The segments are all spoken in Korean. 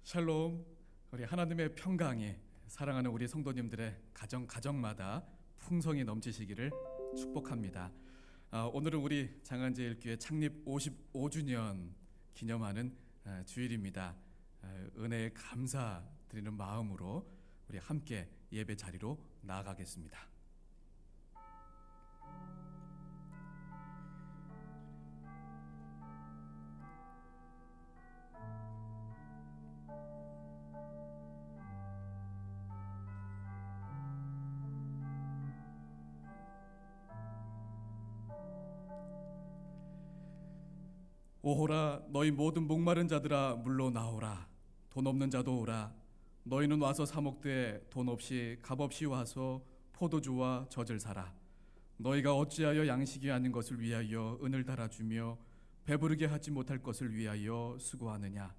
샬롬. 우리 하나님의 평강이 사랑하는 우리 성도님들의 가정마다 풍성이 넘치시기를 축복합니다. 오늘은 우리 장안제일교회 창립 55주년 기념하는 주일입니다. 은혜에 감사드리는 마음으로 우리 함께 예배 자리로 나아가겠습니다. 오호라, 너희 모든 목마른 자들아 물러 나오라. 돈 없는 자도 오라. 너희는 와서 사 먹되 돈 없이 값 없이 와서 포도주와 젖을 사라. 너희가 어찌하여 양식이 아닌 것을 위하여 은을 달아주며 배부르게 하지 못할 것을 위하여 수고하느냐.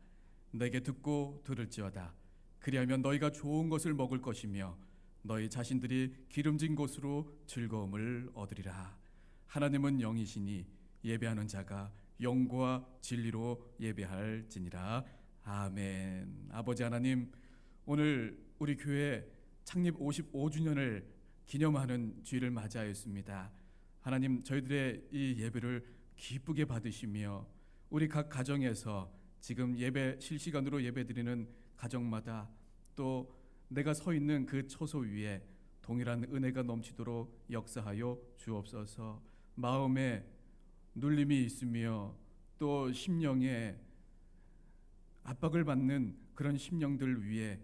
내게 듣고 들을지어다. 그리하면 너희가 좋은 것을 먹을 것이며 너희 자신들이 기름진 것으로 즐거움을 얻으리라. 하나님은 영이시니 예배하는 자가 영과 진리로 예배할지니라. 아멘. 아버지 하나님, 오늘 우리 교회 창립 55주년을 기념하는 주일을 맞이하였습니다. 하나님, 저희들의 이 예배를 기쁘게 받으시며 우리 각 가정에서 지금 예배 실시간으로 예배드리는 가정마다 또 내가 서 있는 그 처소 위에 동일한 은혜가 넘치도록 역사하여 주옵소서. 마음에 눌림이 있으며 또 심령에 압박을 받는 그런 심령들 위에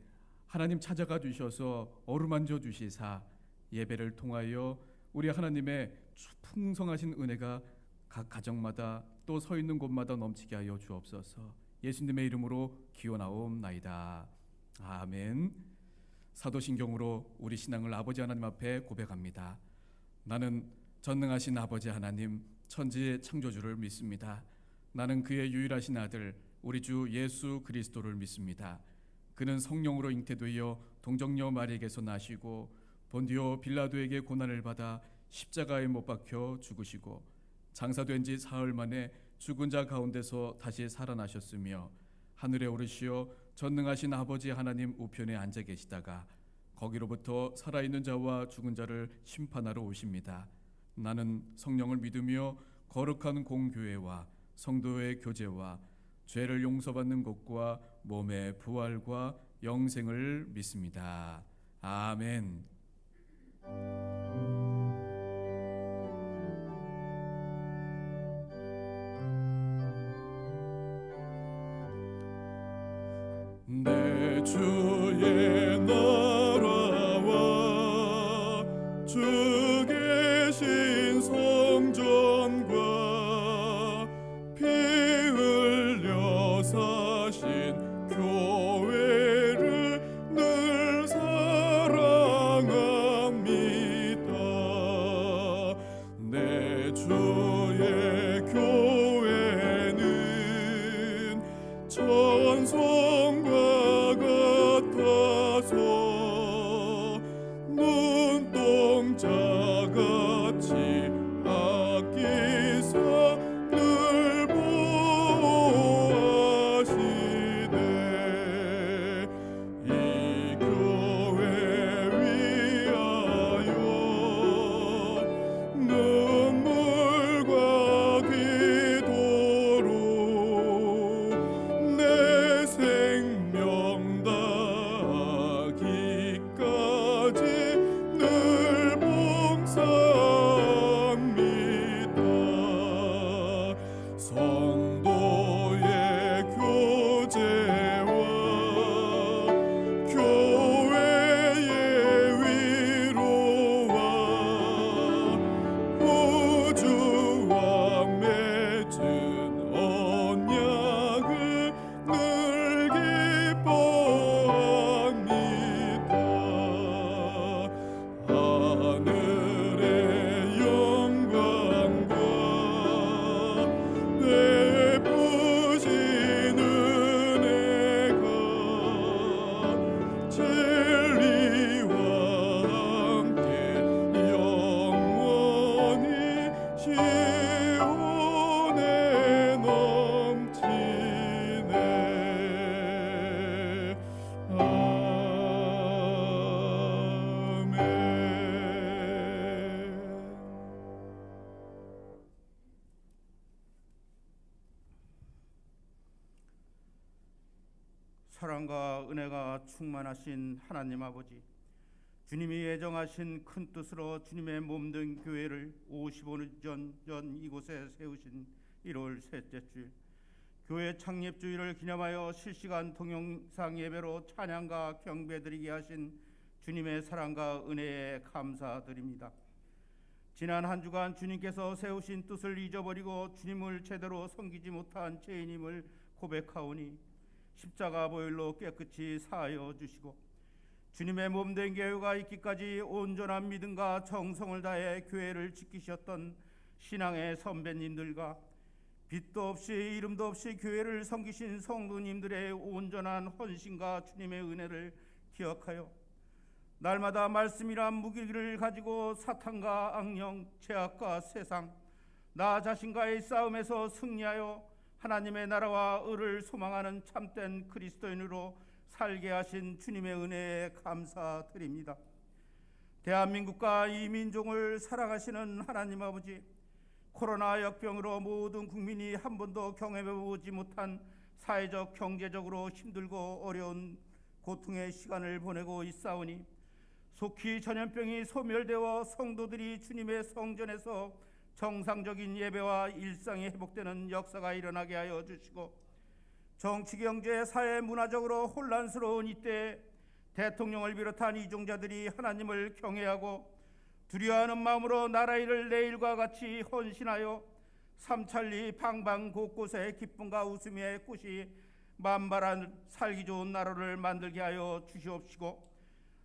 하나님 찾아가 주셔서 어루만져 주시사 예배를 통하여 우리 하나님의 풍성하신 은혜가 각 가정마다 또 서 있는 곳마다 넘치게 하여 주옵소서. 예수님의 이름으로 기원하옵나이다. 아멘. 사도신경으로 우리 신앙을 아버지 하나님 앞에 고백합니다. 나는 전능하신 아버지 하나님 천지의 창조주를 믿습니다. 나는 그의 유일하신 아들 우리 주 예수 그리스도를 믿습니다. 그는 성령으로 잉태되어 동정녀 마리에게서 나시고 본디오 빌라도에게 고난을 받아 십자가에 못 박혀 죽으시고 장사된 지 사흘 만에 죽은 자 가운데서 다시 살아나셨으며 하늘에 오르시어 전능하신 아버지 하나님 우편에 앉아 계시다가 거기로부터 살아있는 자와 죽은 자를 심판하러 오십니다. 나는 성령을 믿으며 거룩한 공교회와 성도의 교제와 죄를 용서받는 것과 몸의 부활과 영생을 믿습니다. 아멘. 내 주의 나라와 주 계신 성전과 피 흘려 사신 교회를 늘 사랑합니다. 내 주의 교회는 천성과 같아서 눈동자같이 아끼사 늘 보호하시네. 이 교회 위하여 눈물과 기도로 내 생명 다하기까지 늘 봉사합니다. 사랑과 은혜가 충만하신 하나님 아버지, 주님이 예정하신 큰 뜻으로 주님의 몸된 교회를 55년 전 이곳에 세우신 1월 셋째 주일, 교회 창립 주일을 기념하여 실시간 동영상 예배로 찬양과 경배드리게 하신 주님의 사랑과 은혜에 감사드립니다. 지난 한 주간 주님께서 세우신 뜻을 잊어버리고 주님을 제대로 섬기지 못한 죄인임을 고백하오니 십자가 보혈로 깨끗이 사하여 주시고, 주님의 몸된 교회가 있기까지 온전한 믿음과 정성을 다해 교회를 지키셨던 신앙의 선배님들과 빛도 없이 이름도 없이 교회를 섬기신 성도님들의 온전한 헌신과 주님의 은혜를 기억하여 날마다 말씀이란 무기를 가지고 사탄과 악령, 죄악과 세상, 나 자신과의 싸움에서 승리하여 하나님의 나라와 의를 소망하는 참된 그리스도인으로 살게 하신 주님의 은혜에 감사드립니다. 대한민국과 이 민족을 사랑하시는 하나님 아버지, 코로나 역병으로 모든 국민이 한 번도 경험해보지 못한 사회적 경제적으로 힘들고 어려운 고통의 시간을 보내고 있사오니 속히 전염병이 소멸되어 성도들이 주님의 성전에서 정상적인 예배와 일상이 회복되는 역사가 일어나게 하여 주시고, 정치, 경제, 사회, 문화적으로 혼란스러운 이때 대통령을 비롯한 이종자들이 하나님을 경외하고 두려워하는 마음으로 나라 일을 내일과 같이 헌신하여 삼천리 방방 곳곳에 기쁨과 웃음의 꽃이 만발한 살기 좋은 나라를 만들게 하여 주시옵시고,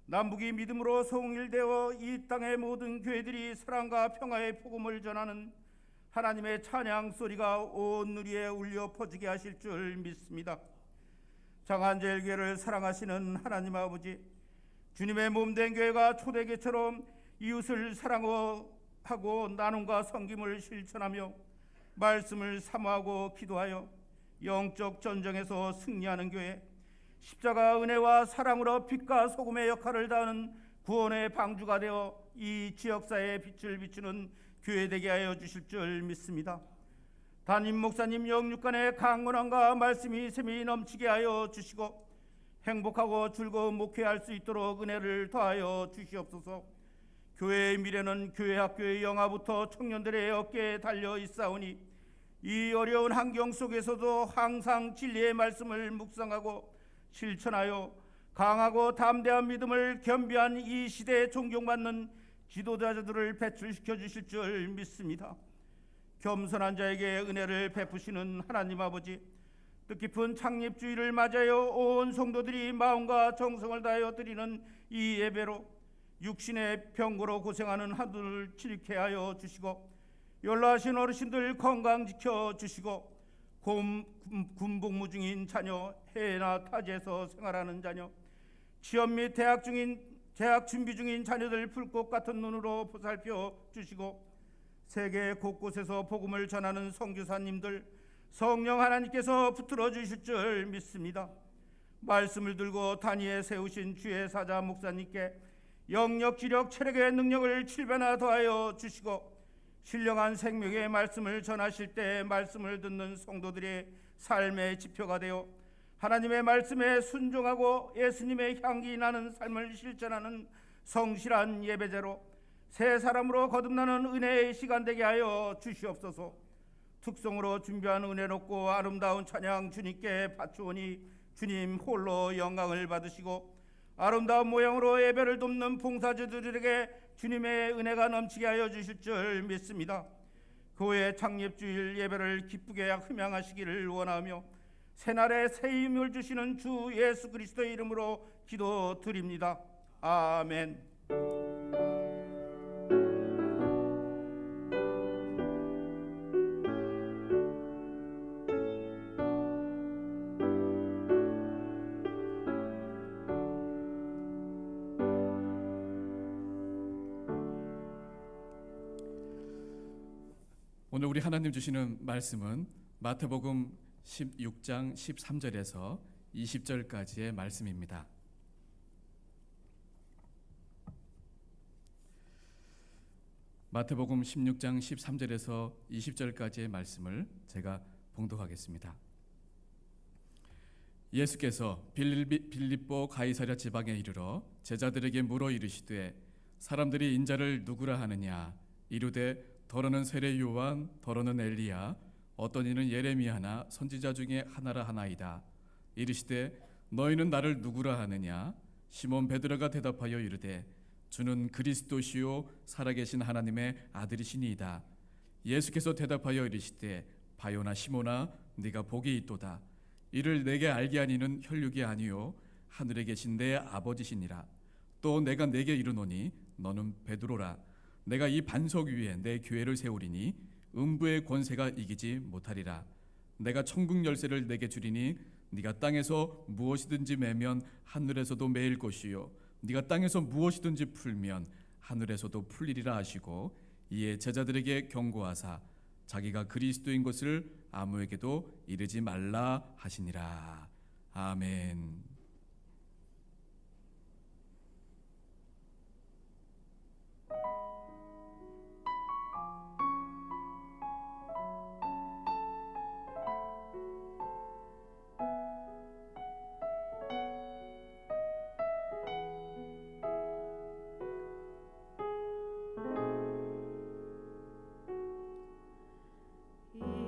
남북이 믿음으로 통일되어 이 땅의 모든 교회들이 사랑과 평화의 복음을 전하는 하나님의 찬양 소리가 온 누리에 울려 퍼지게 하실 줄 믿습니다. 장한제일교회를 사랑하시는 하나님 아버지, 주님의 몸된 교회가 초대교처럼 이웃을 사랑하고 나눔과 섬김을 실천하며 말씀을 사모하고 기도하여 영적 전쟁에서 승리하는 교회, 십자가 은혜와 사랑으로 빛과 소금의 역할을 다하는 구원의 방주가 되어 이 지역사회에 빛을 비추는 교회 되게 하여 주실 줄 믿습니다. 담임 목사님 영육간의 강건함과 말씀이 샘이 넘치게 하여 주시고 행복하고 즐거운 목회할 수 있도록 은혜를 더하여 주시옵소서. 교회의 미래는 교회 학교의 영화부터 청년들의 어깨에 달려 있사오니 이 어려운 환경 속에서도 항상 진리의 말씀을 묵상하고 실천하여 강하고 담대한 믿음을 겸비한 이 시대에 존경받는 지도자들을 배출시켜 주실 줄 믿습니다. 겸손한 자에게 은혜를 베푸시는 하나님 아버지, 뜻깊은 창립주의를 맞아요 온 성도들이 마음과 정성을 다하여 드리는 이 예배로 육신의 병고로 고생하는 한둘을 치료케 하여 주시고, 연로하신 어르신들 건강 지켜 주시고, 군복무 중인 자녀, 해외나 타지에서 생활하는 자녀, 취업 및 대학 준비 중인 자녀들 불꽃 같은 눈으로 보살펴 주시고, 세계 곳곳에서 복음을 전하는 선교사님들 성령 하나님께서 붙들어 주실 줄 믿습니다. 말씀을 들고 단위에 세우신 주의 사자 목사님께 영력, 지력, 체력의 능력을 7배나 더하여 주시고, 신령한 생명의 말씀을 전하실 때 말씀을 듣는 성도들의 삶의 지표가 되어 하나님의 말씀에 순종하고 예수님의 향기 나는 삶을 실천하는 성실한 예배제로 새 사람으로 거듭나는 은혜의 시간 되게 하여 주시옵소서. 특성으로 준비한 은혜롭고 아름다운 찬양 주님께 바치오니 주님 홀로 영광을 받으시고, 아름다운 모양으로 예배를 돕는 봉사자들에게 주님의 은혜가 넘치게 하여 주실 줄 믿습니다. 교회 창립주일 예배를 기쁘게 흠양하시기를 원하며 새날에 새 힘을 주시는 주 예수 그리스도의 이름으로 기도드립니다. 아멘. 오늘 우리 하나님 주시는 말씀은 마태복음 16장 13절에서 20절까지의 말씀입니다. 마태복음 16장 13절에서 20절까지의 말씀을 제가 봉독하겠습니다. 예수께서 빌립보 가이사랴 지방에 이르러 제자들에게 물어 이르시되 사람들이 인자를 누구라 하느냐. 이르되 더러는 세례 요한, 더러는 엘리야, 어떤 이는 예레미야나 선지자 중에 하나라 하나이다. 이르시되 너희는 나를 누구라 하느냐. 시몬 베드로가 대답하여 이르되 주는 그리스도시요 살아계신 하나님의 아들이시니이다. 예수께서 대답하여 이르시되 바요나 시몬아, 네가 복이 있도다. 이를 내게 알게 하니는 혈육이 아니요 하늘에 계신 내 아버지시니라. 또 내가 내게 이르노니 너는 베드로라. 내가 이 반석 위에 내 교회를 세우리니 음부의 권세가 이기지 못하리라. 내가 천국 열쇠를 내게 주리니 네가 땅에서 무엇이든지 매면 하늘에서도 매일 것이요 네가 땅에서 무엇이든지 풀면 하늘에서도 풀리리라 하시고, 이에 제자들에게 경고하사 자기가 그리스도인 것을 아무에게도 이르지 말라 하시니라. 아멘.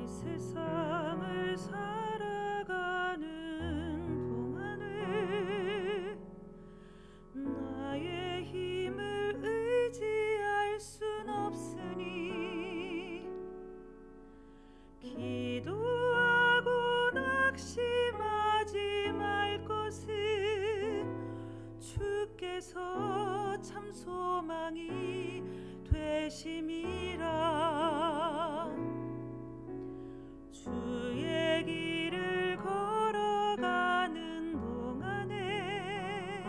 세상을 살아가는 동안에 나의 힘을 의지할 순 없으니 기도하고 낙심하지 말 것은 주께서 참 소망이 되심이라. 주의 길을 걸어가는 동안에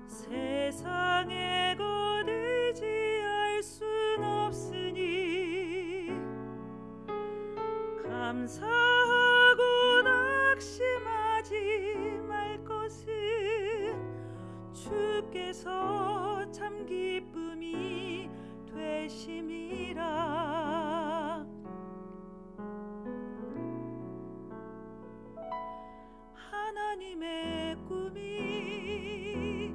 세상에 곧 의지할 순 없으니 감사하고 낙심하지 말 것은 주께서 참 기쁨이 되심이라. 하나님의 꿈이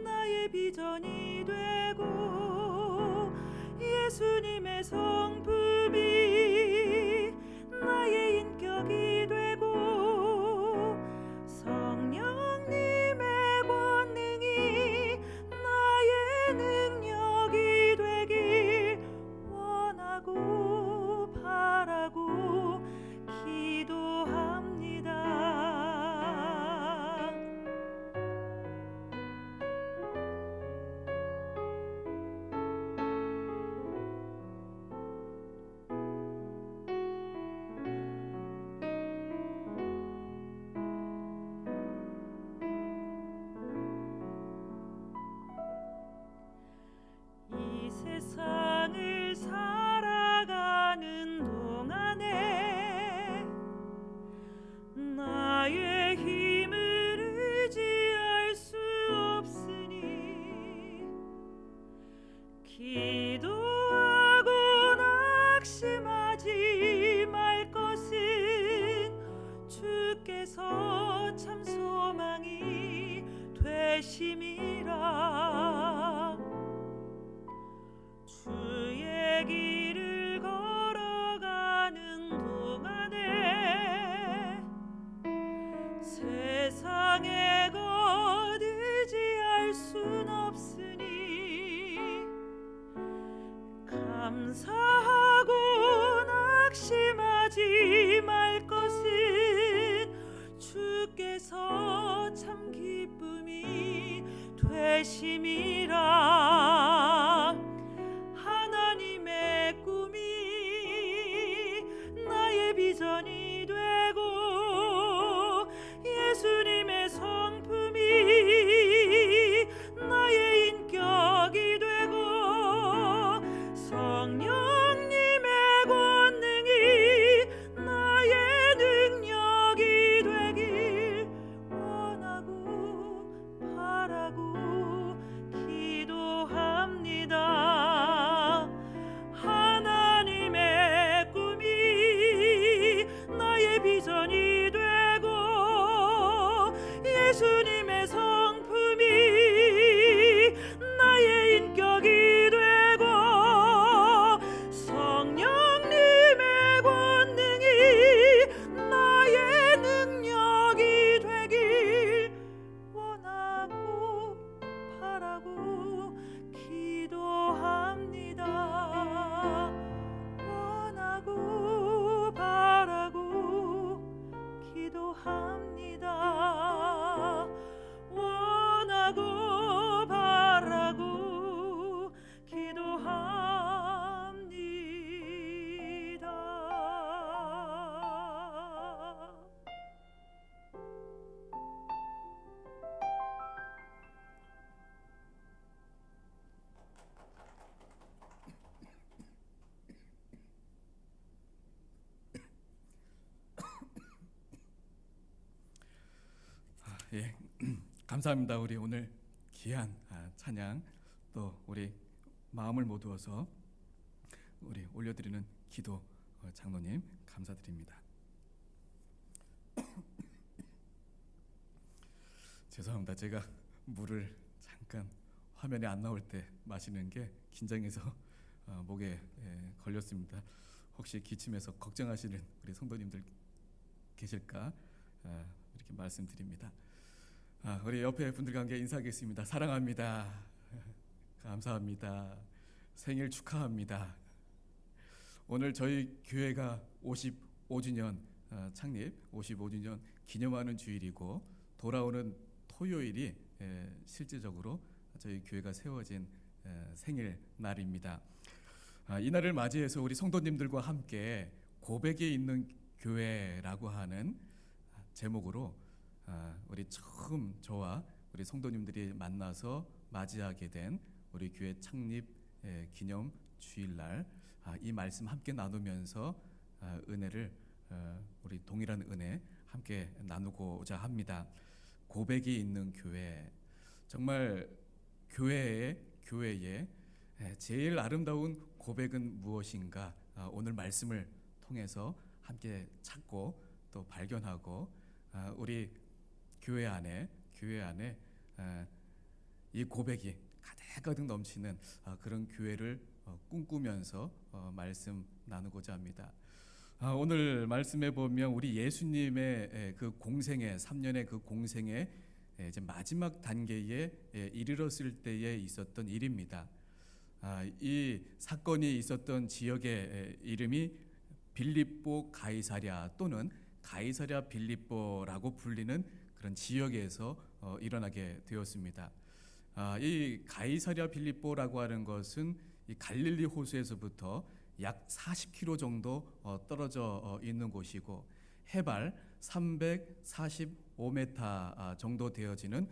나의 비전이 되고 예수님의 성품이 나의 인격이 되고 성령님의 권능이 나의 능력이 되길 원하고 바라고 기도합니다. 이 세상을 살아가는 동안에 나의 힘을 의지할 수 없으니 기도하고 낙심하지 말 것은 주께서 참 소망이 되심이라. 주의 길을 걸어가는 동안에 세상에 곧 의지할 순 없으니 감사하고 낙심하지 말 것은 주께서 참 기쁨이 되심이라. 하나님의 꿈이 나의 비전이 되고 예수님의 성품이 나의 인격이 되고 성령님의 권능이 나의 능력이 되길 원하고 바라고 기도 예, 감사합니다. 우리 오늘 귀한 찬양 또 우리 마음을 모두어서 우리 올려드리는 기도 장로님 감사드립니다. 죄송합니다. 제가 물을 잠깐 화면에 안 나올 때 마시는 게 긴장해서 목에 걸렸습니다. 혹시 기침해서 걱정하시는 우리 성도님들 계실까 이렇게 말씀드립니다. 우리 옆에 분들과 함께 인사하겠습니다. 사랑합니다. 감사합니다. 생일 축하합니다. 오늘 저희 교회가 55주년 창립 55주년 기념하는 주일이고 돌아오는 토요일이 실제적으로 저희 교회가 세워진 생일 날입니다. 이 날을 맞이해서 우리 성도님들과 함께 고백이 있는 교회라고 하는 제목으로 우리 처음 저와 우리 성도님들이 만나서 맞이하게 된 우리 교회 창립 기념 주일날 이 말씀 함께 나누면서 은혜를 우리 동일한 은혜 함께 나누고자 합니다. 고백이 있는 교회, 정말 교회의 제일 아름다운 고백은 무엇인가? 오늘 말씀을 통해서 함께 찾고 또 발견하고 우리 교회 안에 이 고백이 가득가득 넘치는 그런 교회를 꿈꾸면서 말씀 나누고자 합니다. 오늘 말씀에 보면 우리 예수님의 그 공생애 3년의 그 공생애 이제 마지막 단계에 이르렀을 때에 있었던 일입니다. 이 사건이 있었던 지역의 이름이 빌립보 가이사랴 또는 가이사랴 빌립보라고 불리는 그런 지역에서 일어나게 되었습니다. 이 가이사랴 빌립보라고 하는 것은 이 갈릴리 호수에서부터 약 40km 정도 떨어져 있는 곳이고 해발 345m 정도 되어지는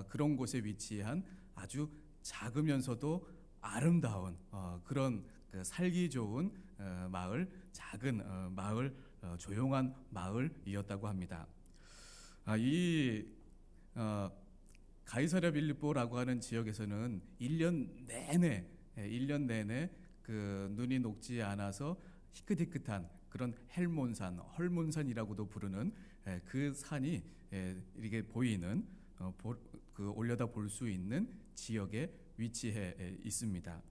그런 곳에 위치한 아주 작으면서도 아름다운 그런 살기 좋은 마을, 작은 마을, 조용한 마을이었다고 합니다. 이 가이사랴 빌립보라고 하는 지역에서는 1년 내내 그 눈이 녹지 않아서 희끗희끗한 그런 헐몬산이라고도 부르는 그 산이 이렇게 보이는 그 올려다 볼 수 있는 지역에 위치해 있습니다.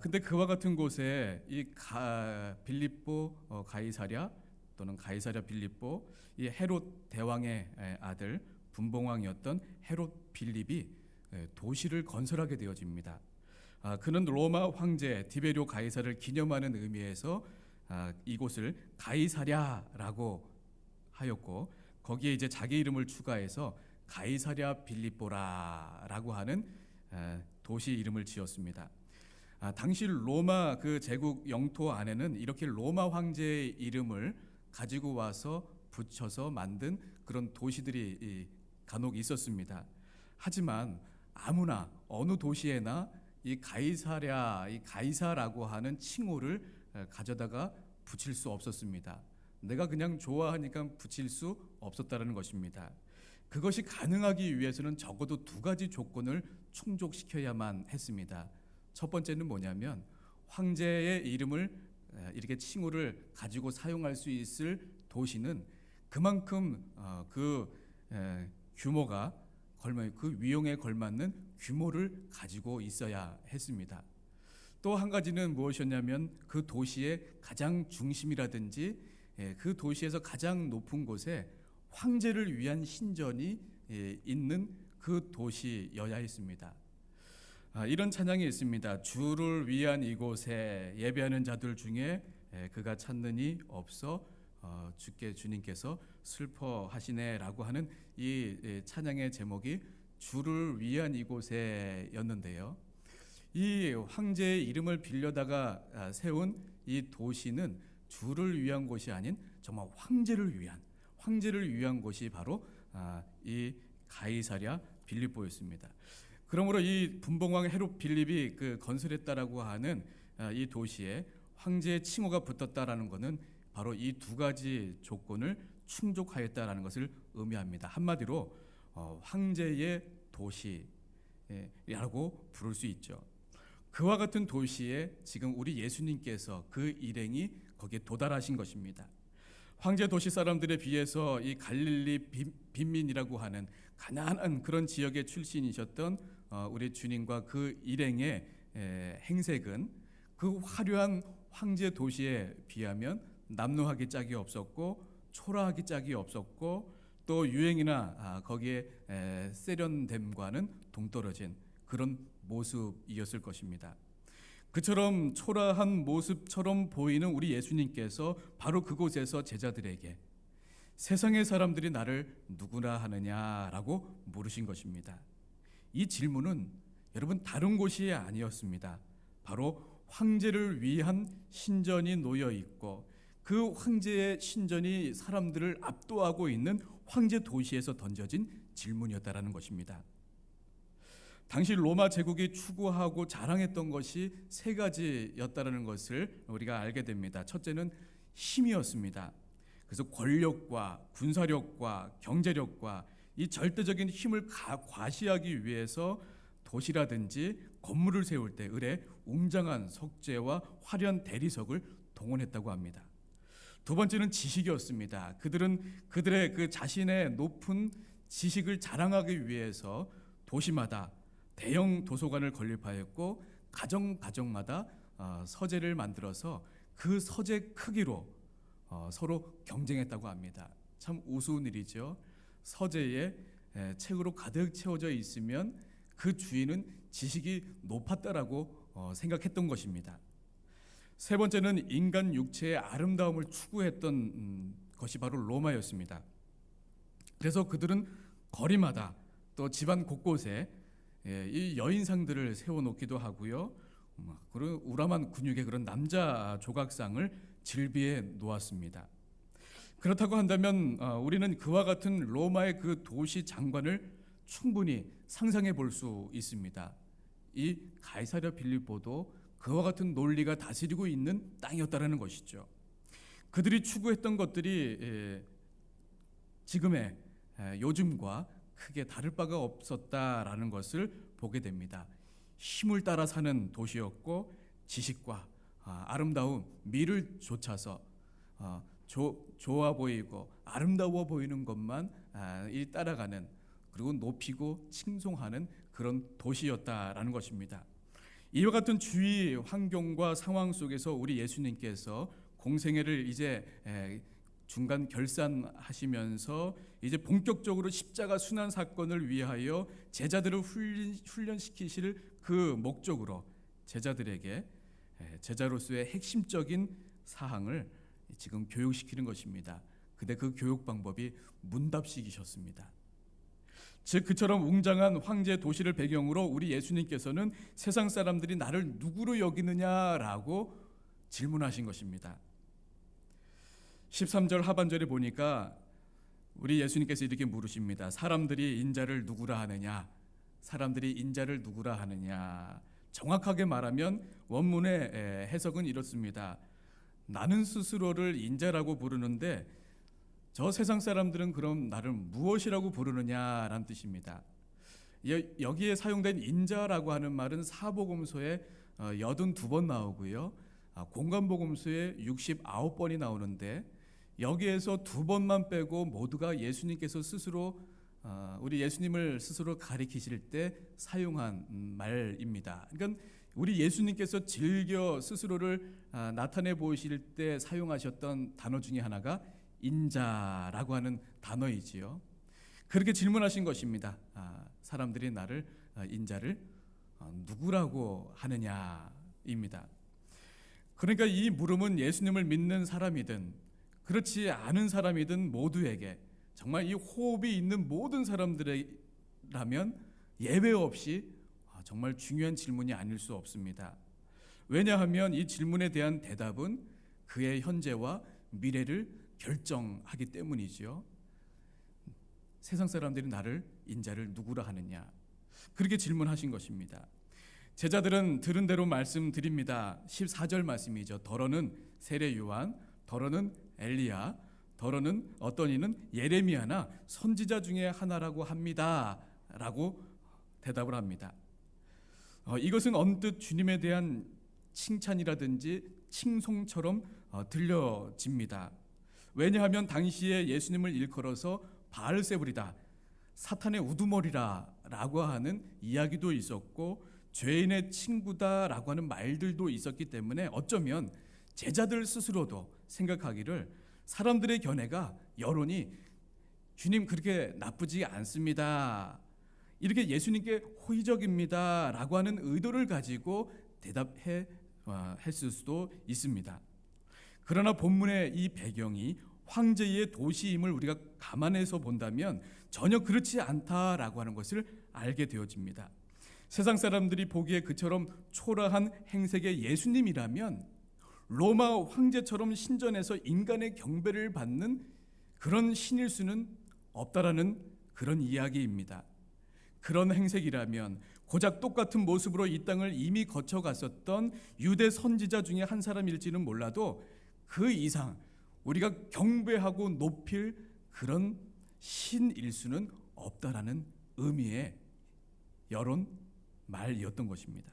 근데 그와 같은 곳에 이 빌립보 가이사랴 또는 가이사랴 빌립보 이 헤롯 대왕의 아들 분봉왕이었던 헤롯 빌립이 도시를 건설하게 되어집니다. 그는 로마 황제 디베리오 가이사를 기념하는 의미에서 이곳을 가이사랴라고 하였고 거기에 이제 자기 이름을 추가해서 가이사랴 빌립보라라고 하는 도시 이름을 지었습니다. 당시 로마 그 제국 영토 안에는 이렇게 로마 황제의 이름을 가지고 와서 붙여서 만든 그런 도시들이 간혹 있었습니다. 하지만 아무나 어느 도시에나 이 가이사라고 하는 칭호를 가져다가 붙일 수 없었습니다. 내가 그냥 좋아하니까 붙일 수 없었다는 것입니다. 그것이 가능하기 위해서는 적어도 두 가지 조건을 충족시켜야만 했습니다. 첫 번째는 뭐냐면 황제의 이름을 이렇게 칭호를 가지고 사용할 수 있을 도시는 그만큼 그 규모가 그 위용에 걸맞는 규모를 가지고 있어야 했습니다. 또 한 가지는 무엇이었냐면 그 도시의 가장 중심이라든지 그 도시에서 가장 높은 곳에 황제를 위한 신전이 있는 그 도시여야 했습니다. 이런 찬양이 있습니다. 주를 위한 이곳에 예배하는 자들 중에 그가 찾느니 없어 주께 주님께서 슬퍼하시네라고 하는 이 찬양의 제목이 주를 위한 이곳에였는데요. 이 황제의 이름을 빌려다가 세운 이 도시는 주를 위한 곳이 아닌 정말 황제를 위한 곳이 바로 이 가이사랴 빌립보였습니다. 그러므로 이 분봉왕 헤롯 빌립이 그 건설했다라고 하는 이 도시에 황제의 칭호가 붙었다라는 것은 바로 이 두 가지 조건을 충족하였다라는 것을 의미합니다. 한마디로 황제의 도시라고 부를 수 있죠. 그와 같은 도시에 지금 우리 예수님께서 그 일행이 거기에 도달하신 것입니다. 황제 도시 사람들에 비해서 이 갈릴리 빈민이라고 하는 가난한 그런 지역의 출신이셨던 우리 주님과 그 일행의 행색은 그 화려한 황제 도시에 비하면 남루하기 짝이 없었고 초라하기 짝이 없었고 또 유행이나 거기에 세련됨과는 동떨어진 그런 모습이었을 것입니다. 그처럼 초라한 모습처럼 보이는 우리 예수님께서 바로 그곳에서 제자들에게 세상의 사람들이 나를 누구나 하느냐라고 물으신 것입니다. 이 질문은 여러분 다른 곳이 아니었습니다. 바로 황제를 위한 신전이 놓여 있고 그 황제의 신전이 사람들을 압도하고 있는 황제 도시에서 던져진 질문이었다라는 것입니다. 당시 로마 제국이 추구하고 자랑했던 것이 세 가지였다라는 것을 우리가 알게 됩니다. 첫째는 힘이었습니다. 그래서 권력과 군사력과 경제력과 이 절대적인 힘을 과시하기 위해서 도시라든지 건물을 세울 때 을에 웅장한 석재와 화려한 대리석을 동원했다고 합니다. 두 번째는 지식이었습니다. 그들은 그들의 그 자신의 높은 지식을 자랑하기 위해서 도시마다 대형 도서관을 건립하였고 가정마다 서재를 만들어서 그 서재 크기로 서로 경쟁했다고 합니다. 참 우스운 일이죠. 서재에 책으로 가득 채워져 있으면 그 주인은 지식이 높았다라고 생각했던 것입니다. 세 번째는 인간 육체의 아름다움을 추구했던 것이 바로 로마였습니다. 그래서 그들은 거리마다 또 집안 곳곳에 이 여인상들을 세워놓기도 하고요. 그리고 우람한 근육의 그런 남자 조각상을 질비해 놓았습니다. 그렇다고 한다면 우리는 그와 같은 로마의 그 도시 장관을 충분히 상상해 볼 수 있습니다. 이 가이사랴 빌립보도 그와 같은 논리가 다스리고 있는 땅이었다라는 것이죠. 그들이 추구했던 것들이 지금의 요즘과 크게 다를 바가 없었다라는 것을 보게 됩니다. 힘을 따라 사는 도시였고 지식과 아름다움, 미를 좇아서 좋아 보이고 아름다워 보이는 것만 따라가는 그리고 높이고 칭송하는 그런 도시였다라는 것입니다. 이와 같은 주위 환경과 상황 속에서 우리 예수님께서 공생애를 이제 중간 결산하시면서 이제 본격적으로 십자가 순환 사건을 위하여 제자들을 훈련시키실 그 목적으로 제자들에게 제자로서의 핵심적인 사항을 지금 교육시키는 것입니다. 근데 그 교육 방법이 문답식이셨습니다. 즉 그처럼 웅장한 황제 도시를 배경으로 우리 예수님께서는 세상 사람들이 나를 누구로 여기느냐라고 질문하신 것입니다. 13절 하반절에 보니까 우리 예수님께서 이렇게 물으십니다. 사람들이 인자를 누구라 하느냐? 사람들이 인자를 누구라 하느냐? 정확하게 말하면 원문의 해석은 이렇습니다. 나는 스스로를 인자라고 부르는데 저 세상 사람들은 그럼 나를 무엇이라고 부르느냐라는 뜻입니다. 여기에 사용된 인자라고 하는 말은 사복음서에 82번 나오고요. 공간복음서에 69번이 나오는데 여기에서 2번만 빼고 모두가 예수님께서 스스로 우리 예수님을 스스로 가리키실 때 사용한 말입니다. 그러니까 우리 예수님께서 즐겨 스스로를 나타내 보이실 때 사용하셨던 단어 중에 하나가 인자라고 하는 단어이지요. 그렇게 질문하신 것입니다. 사람들이 나를 인자를 누구라고 하느냐입니다. 그러니까 이 물음은 예수님을 믿는 사람이든 그렇지 않은 사람이든 모두에게 정말 이 호흡이 있는 모든 사람들이라면 예외 없이 정말 중요한 질문이 아닐 수 없습니다. 왜냐하면 이 질문에 대한 대답은 그의 현재와 미래를 결정하기 때문이죠. 세상 사람들이 나를 인자를 누구라 하느냐 그렇게 질문하신 것입니다. 제자들은 들은 대로 말씀드립니다. 14절 말씀이죠. 더러는 세례 요한, 더러는 엘리야, 더러는 어떤 이는 예레미야나 선지자 중에 하나라고 합니다라고 대답을 합니다. 이것은 언뜻 주님에 대한 칭찬이라든지 칭송처럼 들려집니다. 왜냐하면 당시에 예수님을 일컬어서 바알세불이다, 사탄의 우두머리라라고 하는 이야기도 있었고 죄인의 친구다라고 하는 말들도 있었기 때문에 어쩌면 제자들 스스로도 생각하기를 사람들의 견해가, 여론이 주님 그렇게 나쁘지 않습니다, 이렇게 예수님께 호의적입니다라고 하는 의도를 가지고 했을 수도 있습니다. 그러나 본문의 이 배경이 황제의 도시임을 우리가 감안해서 본다면 전혀 그렇지 않다라고 하는 것을 알게 되어집니다. 세상 사람들이 보기에 그처럼 초라한 행색의 예수님이라면 로마 황제처럼 신전에서 인간의 경배를 받는 그런 신일 수는 없다라는 그런 이야기입니다. 그런 행색이라면 고작 똑같은 모습으로 이 땅을 이미 거쳐갔었던 유대 선지자 중에 한 사람일지는 몰라도 그 이상 우리가 경배하고 높일 그런 신일 수는 없다라는 의미의 여론 말이었던 것입니다.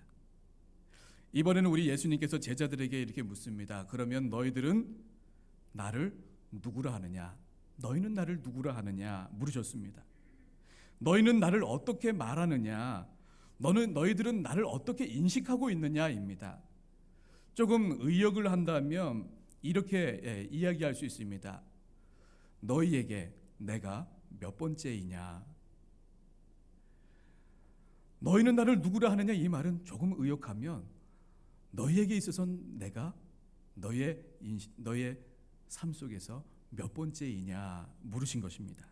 이번에는 우리 예수님께서 제자들에게 이렇게 묻습니다. 그러면 너희들은 나를 누구라 하느냐? 너희는 나를 누구라 하느냐? 물으셨습니다. 너희는 나를 어떻게 말하느냐? 너희들은 나를 어떻게 인식하고 있느냐입니다. 조금 의역을 한다면 이렇게 이야기할 수 있습니다. 너희에게 내가 몇 번째이냐? 너희는 나를 누구라 하느냐, 이 말은 조금 의역하면 너희에게 있어서는 내가 너의 삶 속에서 몇 번째이냐 물으신 것입니다.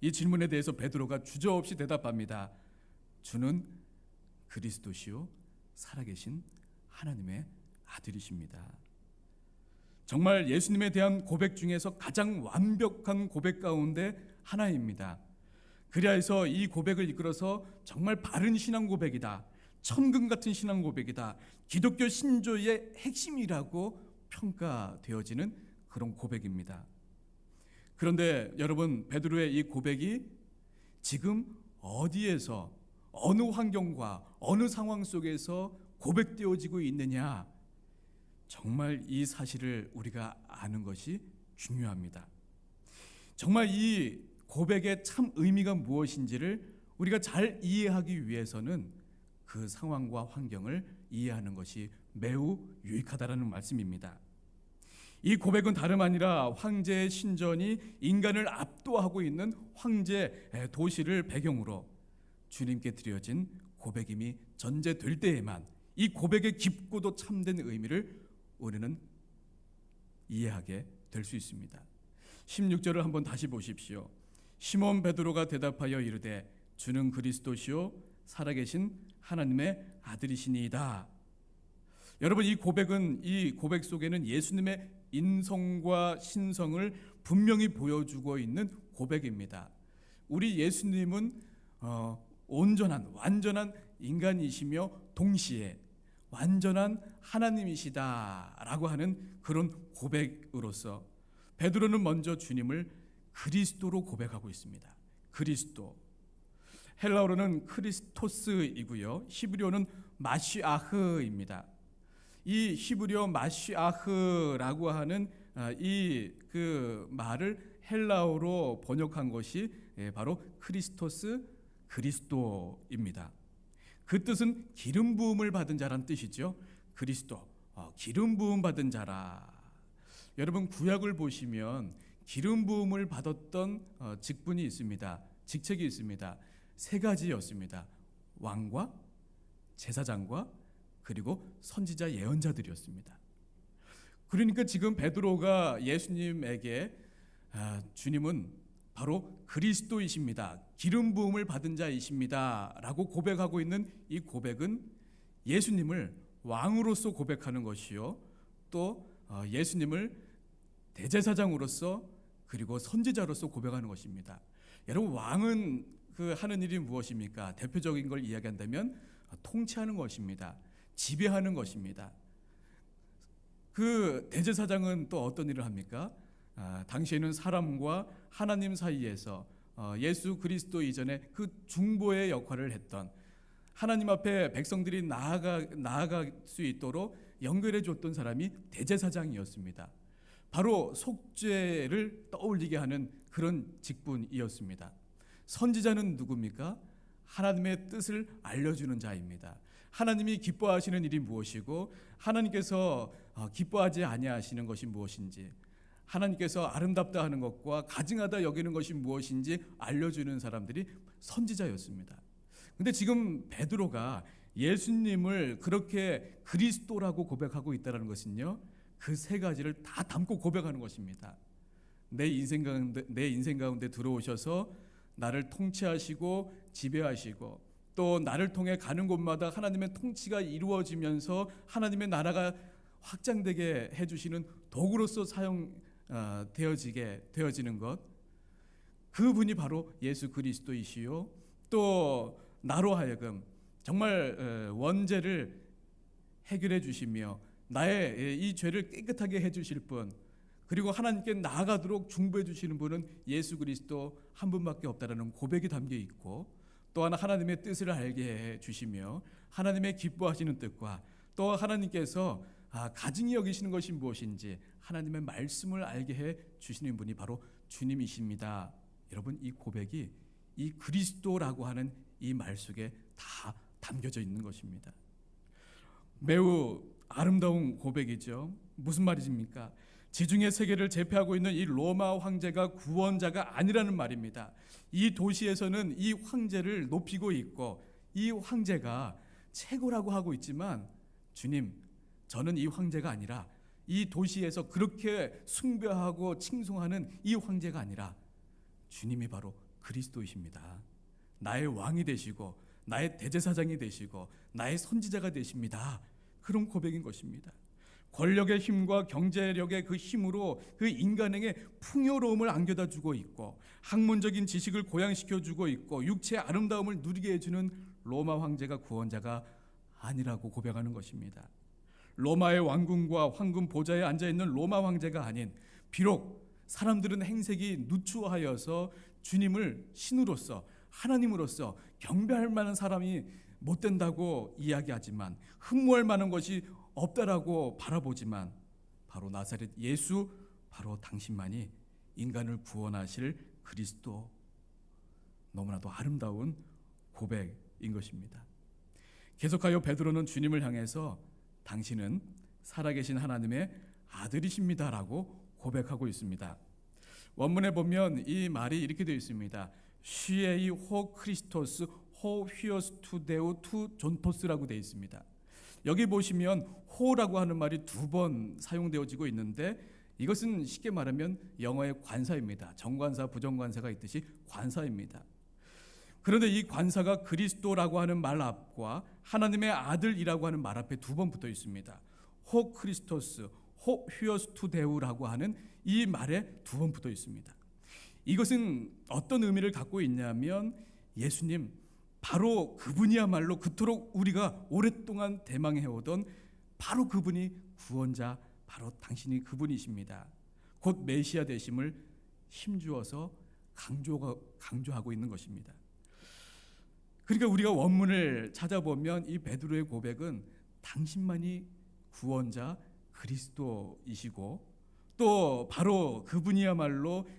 이 질문에 대해서 베드로가 주저없이 대답합니다. 주는 그리스도시요 살아계신 하나님의 아들이십니다. 정말 예수님에 대한 고백 중에서 가장 완벽한 고백 가운데 하나입니다. 그리하여서 이 고백을 이끌어서 정말 바른 신앙 고백이다, 천금 같은 신앙 고백이다, 기독교 신조의 핵심이라고 평가되어지는 그런 고백입니다. 그런데 여러분, 베드로의 이 고백이 지금 어디에서, 어느 환경과 어느 상황 속에서 고백되어지고 있느냐, 정말 이 사실을 우리가 아는 것이 중요합니다. 정말 이 고백의 참 의미가 무엇인지를 우리가 잘 이해하기 위해서는 그 상황과 환경을 이해하는 것이 매우 유익하다라는 말씀입니다. 이 고백은 다름 아니라 황제의 신전이 인간을 압도하고 있는 황제 도시를 배경으로 주님께 드려진 고백임이 전제될 때에만 이 고백의 깊고도 참된 의미를 우리는 이해하게 될 수 있습니다. 16절을 한번 다시 보십시오. 시몬 베드로가 대답하여 이르되 주는 그리스도시요 살아계신 하나님의 아들이시니이다. 여러분, 이 고백 속에는 예수님의 인성과 신성을 분명히 보여주고 있는 고백입니다. 우리 예수님은 온전한 완전한 인간이시며 동시에 완전한 하나님이시다라고 하는 그런 고백으로서 베드로는 먼저 주님을 그리스도로 고백하고 있습니다. 그리스도, 헬라어로는 크리스토스이고요, 히브리어는 마시아흐입니다. 이 히브리어 마시아흐라고 하는 이 그 말을 헬라어로 번역한 것이 바로 크리스토스, 그리스도입니다. 그 뜻은 기름 부음을 받은 자란 뜻이죠. 그리스도, 기름 부음 받은 자라. 여러분, 구약을 보시면 기름 부음을 받았던 직분이 있습니다. 직책이 있습니다. 세 가지였습니다. 왕과 제사장과 그리고 선지자 예언자들이었습니다. 그러니까 지금 베드로가 예수님에게 주님은 바로 그리스도이십니다, 기름 부음을 받은 자이십니다 라고 고백하고 있는 이 고백은 예수님을 왕으로서 고백하는 것이요, 또 예수님을 대제사장으로서 그리고 선지자로서 고백하는 것입니다. 여러분, 왕은 하는 일이 무엇입니까? 대표적인 걸 이야기한다면 통치하는 것입니다. 지배하는 것입니다. 그 대제사장은 또 어떤 일을 합니까? 당시에는 사람과 하나님 사이에서 예수 그리스도 이전에 그 중보의 역할을 했던, 하나님 앞에 백성들이 나아갈 수 있도록 연결해 줬던 사람이 대제사장이었습니다. 바로 속죄를 떠올리게 하는 그런 직분이었습니다. 선지자는 누굽니까? 하나님의 뜻을 알려주는 자입니다. 하나님이 기뻐하시는 일이 무엇이고 하나님께서 기뻐하지 아니하시는 것이 무엇인지, 하나님께서 아름답다 하는 것과 가증하다 여기는 것이 무엇인지 알려주는 사람들이 선지자였습니다. 근데 지금 베드로가 예수님을 그렇게 그리스도라고 고백하고 있다는 것은요, 그 세 가지를 다 담고 고백하는 것입니다. 내 인생 가운데 들어오셔서 나를 통치하시고 지배하시고, 또 나를 통해 가는 곳마다 하나님의 통치가 이루어지면서 하나님의 나라가 확장되게 해주시는 도구로서 되어지는 것, 그분이 바로 예수 그리스도이시요, 또 나로 하여금 정말 원죄를 해결해 주시며 나의 이 죄를 깨끗하게 해주실 분, 그리고 하나님께 나아가도록 중보해 주시는 분은 예수 그리스도 한 분밖에 없다라는 고백이 담겨 있고, 또 하나 하나님의 뜻을 알게 해 주시며 하나님의 기뻐하시는 뜻과, 또 하나님께서 가증히 여기시는 것이 무엇인지 하나님의 말씀을 알게 해 주시는 분이 바로 주님이십니다. 여러분, 이 고백이 이 그리스도라고 하는 이 말 속에 다 담겨져 있는 것입니다. 매우 아름다운 고백이죠. 무슨 말이십니까? 지중해 세계를 제패하고 있는 이 로마 황제가 구원자가 아니라는 말입니다. 이 도시에서는 이 황제를 높이고 있고 이 황제가 최고라고 하고 있지만, 주님, 저는 이 황제가 아니라, 이 도시에서 그렇게 숭배하고 칭송하는 이 황제가 아니라 주님이 바로 그리스도이십니다. 나의 왕이 되시고 나의 대제사장이 되시고 나의 선지자가 되십니다. 그런 고백인 것입니다. 권력의 힘과 경제력의 그 힘으로 그 인간에게 풍요로움을 안겨다 주고 있고, 학문적인 지식을 고양시켜 주고 있고, 육체의 아름다움을 누리게 해주는 로마 황제가 구원자가 아니라고 고백하는 것입니다. 로마의 왕궁과 황금 보좌에 앉아있는 로마 황제가 아닌, 비록 사람들은 행색이 누추하여서 주님을 신으로서 하나님으로서 경배할 만한 사람이 못 된다고 이야기하지만, 흠모할 만한 것이 없다라고 바라보지만, 바로 나사렛 예수, 바로 당신만이 인간을 구원하실 그리스도, 너무나도 아름다운 고백인 것입니다. 계속하여 베드로는 주님을 향해서 당신은 살아계신 하나님의 아들이십니다라고 고백하고 있습니다. 원문에 보면 이 말이 이렇게 되어 있습니다. 시에이 호 크리스토스 호 휘어스 투 데우 투 존토스라고 되어 있습니다. 여기 보시면 호라고 하는 말이 2번 사용되어지고 있는데, 이것은 쉽게 말하면 영어의 관사입니다. 정관사, 부정관사가 있듯이 관사입니다. 그런데 이 관사가 그리스도라고 하는 말 앞과 하나님의 아들이라고 하는 말 앞에 2번 붙어 있습니다. 호 크리스토스, 호 휘어스 투 데우라고 하는 이 말에 2번 붙어 있습니다. 이것은 어떤 의미를 갖고 있냐면, 예수님, 바로 그분이야말로 그토록 우리가 오랫동안 대망해오던 바로 그분이 구원자, 바로 당신이 그분이십니다. 곧 메시아 되심을 힘주어서 강조하고 있는 것입니다. 그러니까 우리가 원문을 찾아보면 이 베드로의 고백은 당신만이 구원자 그리스도이시고, 또 바로 그분이야말로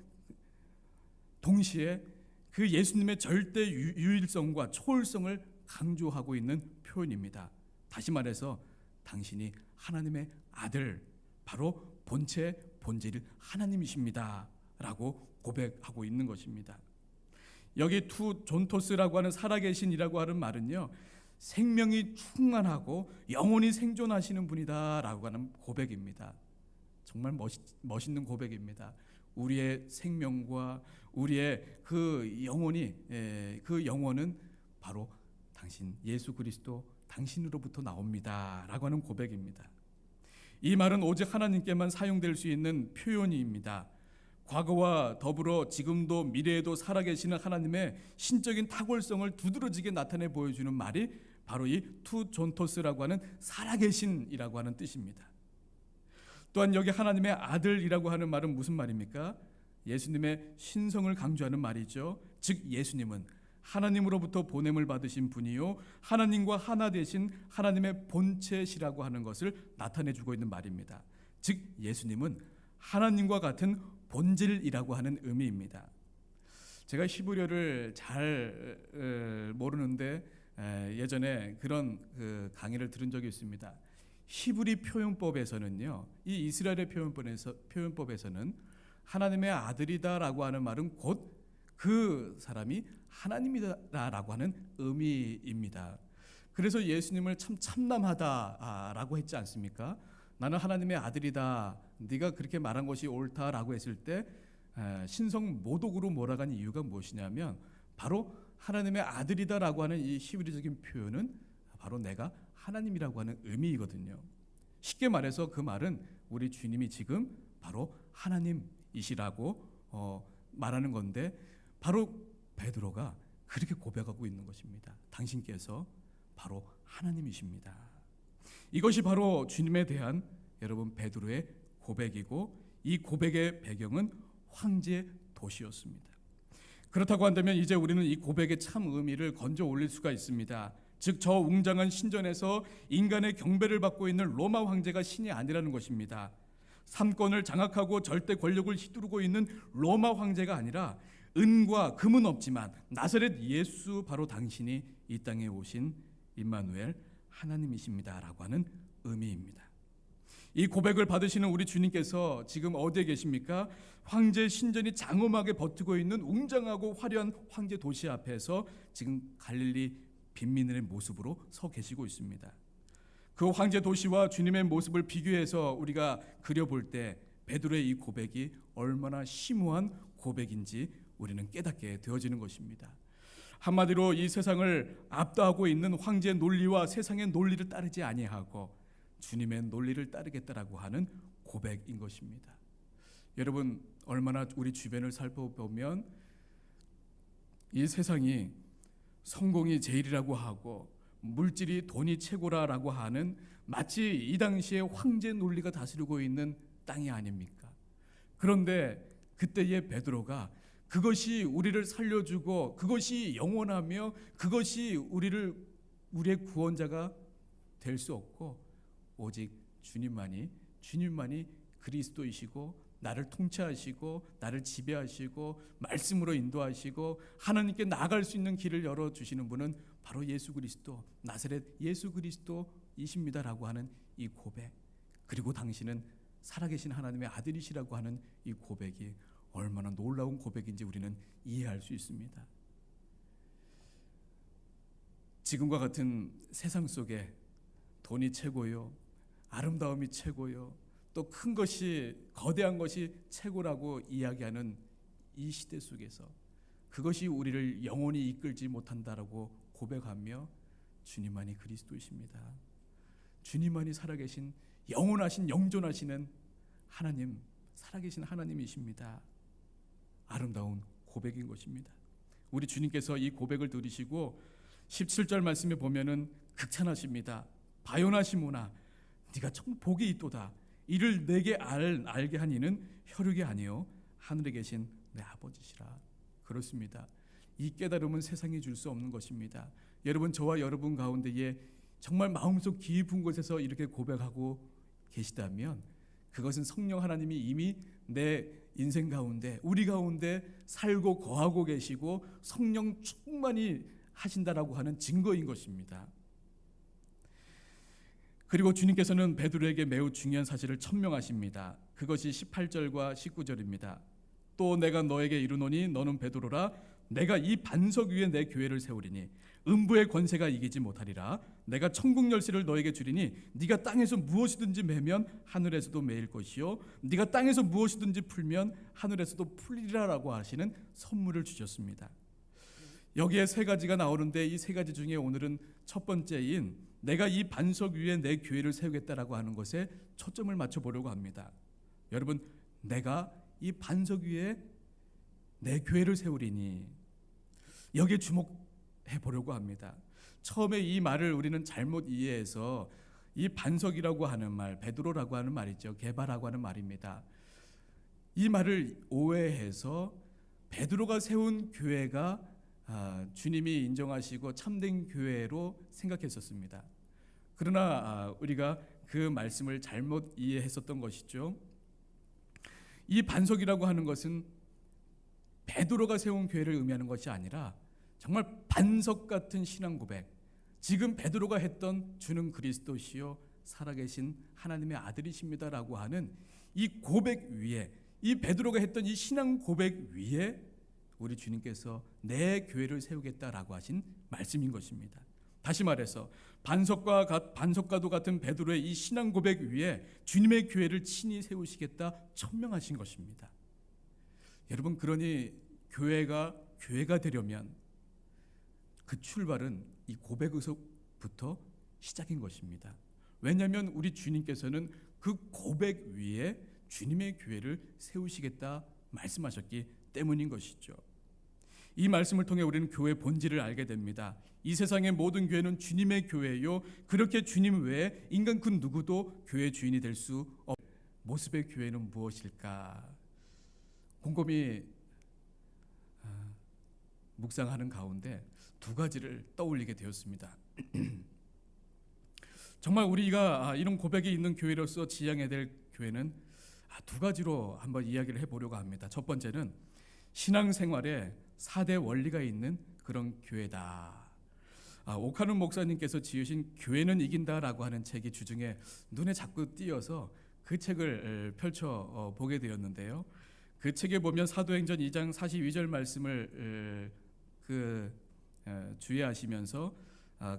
동시에 그 예수님의 절대 유일성과 초월성을 강조하고 있는 표현입니다. 다시 말해서 당신이 하나님의 아들, 바로 본질 하나님이십니다 라고 고백하고 있는 것입니다. 여기 투 존토스라고 하는 살아계신이라고 하는 말은요, 생명이 충만하고 영원히 생존하시는 분이다 라고 하는 고백입니다. 정말 멋있는 고백입니다. 우리의 생명과 우리의 그 영혼은 바로 당신 예수 그리스도 당신으로부터 나옵니다 라고 하는 고백입니다. 이 말은 오직 하나님께만 사용될 수 있는 표현입니다. 과거와 더불어 지금도 미래에도 살아계시는 하나님의 신적인 탁월성을 두드러지게 나타내 보여주는 말이 바로 이 투 존토스라고 하는 살아계신이라고 하는 뜻입니다. 또한 여기 하나님의 아들이라고 하는 말은 무슨 말입니까? 예수님의 신성을 강조하는 말이죠. 즉 예수님은 하나님으로부터 보냄을 받으신 분이요 하나님과 하나 되신 하나님의 본체시라고 하는 것을 나타내주고 있는 말입니다. 즉 예수님은 하나님과 같은 본질이라고 하는 의미입니다. 제가 히브리어를 잘 모르는데 예전에 그런 강의를 들은 적이 있습니다. 히브리 표현법에서는요, 이 이스라엘의 표현법에서는 하나님의 아들이다라고 하는 말은 곧 그 사람이 하나님이다라고 하는 의미입니다. 그래서 예수님을 참 참남하다라고 했지 않습니까? 나는 하나님의 아들이다. 네가 그렇게 말한 것이 옳다라고 했을 때 신성 모독으로 몰아간 이유가 무엇이냐면 바로 하나님의 아들이다라고 하는 이 히브리적인 표현은 바로 내가 하나님이라고 하는 의미이거든요. 쉽게 말해서 그 말은 우리 주님이 지금 바로 하나님이시라고 말하는 건데 바로 베드로가 그렇게 고백하고 있는 것입니다. 당신께서 바로 하나님이십니다. 이것이 바로 주님에 대한 여러분 베드로의 고백이고 이 고백의 배경은 황제 도시였습니다. 그렇다고 한다면 이제 우리는 이 고백의 참 의미를 건져 올릴 수가 있습니다. 즉 저 웅장한 신전에서 인간의 경배를 받고 있는 로마 황제가 신이 아니라는 것입니다. 삼권을 장악하고 절대 권력을 휘두르고 있는 로마 황제가 아니라 은과 금은 없지만 나사렛 예수 바로 당신이 이 땅에 오신 임마누엘 하나님이십니다라고 하는 의미입니다. 이 고백을 받으시는 우리 주님께서 지금 어디에 계십니까? 황제 신전이 장엄하게 버티고 있는 웅장하고 화려한 황제 도시 앞에서 지금 갈릴리 빈민의 모습으로 서 계시고 있습니다. 그 황제 도시와 주님의 모습을 비교해서 우리가 그려볼 때 베드로의 이 고백이 얼마나 심오한 고백인지 우리는 깨닫게 되어지는 것입니다. 한마디로 이 세상을 압도하고 있는 황제의 논리와 세상의 논리를 따르지 아니하고 주님의 논리를 따르겠다라고 하는 고백인 것입니다. 여러분 얼마나 우리 주변을 살펴보면 이 세상이 성공이 제일이라고 하고 물질이 돈이 최고라라고 하는 마치 이 당시에 황제 논리가 다스리고 있는 땅이 아닙니까? 그런데 그때의 베드로가 그것이 우리를 살려주고 그것이 영원하며 그것이 우리의 구원자가 될 수 없고 오직 주님만이 그리스도이시고 나를 통치하시고 나를 지배하시고 말씀으로 인도하시고 하나님께 나아갈 수 있는 길을 열어주시는 분은 바로 예수 그리스도 나사렛 예수 그리스도이십니다라고 하는 이 고백, 그리고 당신은 살아계신 하나님의 아들이시라고 하는 이 고백이 얼마나 놀라운 고백인지 우리는 이해할 수 있습니다. 지금과 같은 세상 속에 돈이 최고요, 아름다움이 최고요, 또 큰 것이 거대한 것이 최고라고 이야기하는 이 시대 속에서 그것이 우리를 영원히 이끌지 못한다라고 고백하며 주님만이 그리스도이십니다. 주님만이 살아계신 영원하신 영존하시는 하나님, 살아계신 하나님이십니다. 아름다운 고백인 것입니다. 우리 주님께서 이 고백을 들으시고 17절 말씀에 보면은 극찬하십니다. 바요나시모나 네가 참 복이 있도다. 이를 내게 알게 한 이는 혈육이 아니요 하늘에 계신 내 아버지시라. 그렇습니다. 이 깨달음은 세상이 줄 수 없는 것입니다. 여러분 저와 여러분 가운데에 정말 마음속 깊은 곳에서 이렇게 고백하고 계시다면 그것은 성령 하나님이 이미 내 인생 가운데 우리 가운데 살고 거하고 계시고 성령 충만히 하신다라고 하는 증거인 것입니다. 그리고 주님께서는 베드로에게 매우 중요한 사실을 천명하십니다. 그것이 18절과 19절입니다. 또 내가 너에게 이르노니 너는 베드로라 내가 이 반석 위에 내 교회를 세우리니 음부의 권세가 이기지 못하리라. 내가 천국 열쇠를 너에게 주리니 네가 땅에서 무엇이든지 매면 하늘에서도 매일 것이요 네가 땅에서 무엇이든지 풀면 하늘에서도 풀리리라라고 하시는 선물을 주셨습니다. 여기에 세 가지가 나오는데 이 세 가지 중에 오늘은 첫 번째인 내가 이 반석 위에 내 교회를 세우겠다라고 하는 것에 초점을 맞춰 보려고 합니다. 여러분 내가 이 반석 위에 내 교회를 세우리니 여기에 주목해 보려고 합니다. 처음에 이 말을 우리는 잘못 이해해서 이 반석이라고 하는 말, 베드로라고 하는 말이죠. 게바라고 하는 말입니다. 이 말을 오해해서 베드로가 세운 교회가 주님이 인정하시고 참된 교회로 생각했었습니다. 그러나 우리가 그 말씀을 잘못 이해했었던 것이죠. 이 반석이라고 하는 것은 베드로가 세운 교회를 의미하는 것이 아니라 정말 반석 같은 신앙 고백, 지금 베드로가 했던 주는 그리스도시요 살아계신 하나님의 아들이십니다라고 하는 이 고백 위에, 이 베드로가 했던 이 신앙 고백 위에 우리 주님께서 내 교회를 세우겠다라고 하신 말씀인 것입니다. 다시 말해서 반석과도 같은 베드로의 이 신앙 고백 위에 주님의 교회를 친히 세우시겠다 천명하신 것입니다. 여러분, 그러니 교회가 되려면 그 출발은 이 고백에서부터 시작인 것입니다. 왜냐하면 우리 주님께서는 그 고백 위에 주님의 교회를 세우시겠다 말씀하셨기 때문인 것이죠. 이 말씀을 통해 우리는 교회 본질을 알게 됩니다. 이 세상의 모든 교회는 주님의 교회요, 그렇게 주님 외에 인간 그 누구도 교회 주인이 될 수 없는 모습의 교회는 무엇일까? 곰곰이 묵상하는 가운데 두 가지를 떠올리게 되었습니다. 정말 우리가 이런 고백이 있는 교회로서 지향해야 될 교회는 두 가지로 한번 이야기를 해보려고 합니다. 첫 번째는 신앙생활에 4대 원리가 있는 그런 교회다. 오카는 목사님께서 지으신 교회는 이긴다라고 하는 책이 주중에 눈에 자꾸 띄어서 그 책을 펼쳐 보게 되었는데요. 그 책에 보면 사도행전 2장 42절 말씀을 주의하시면서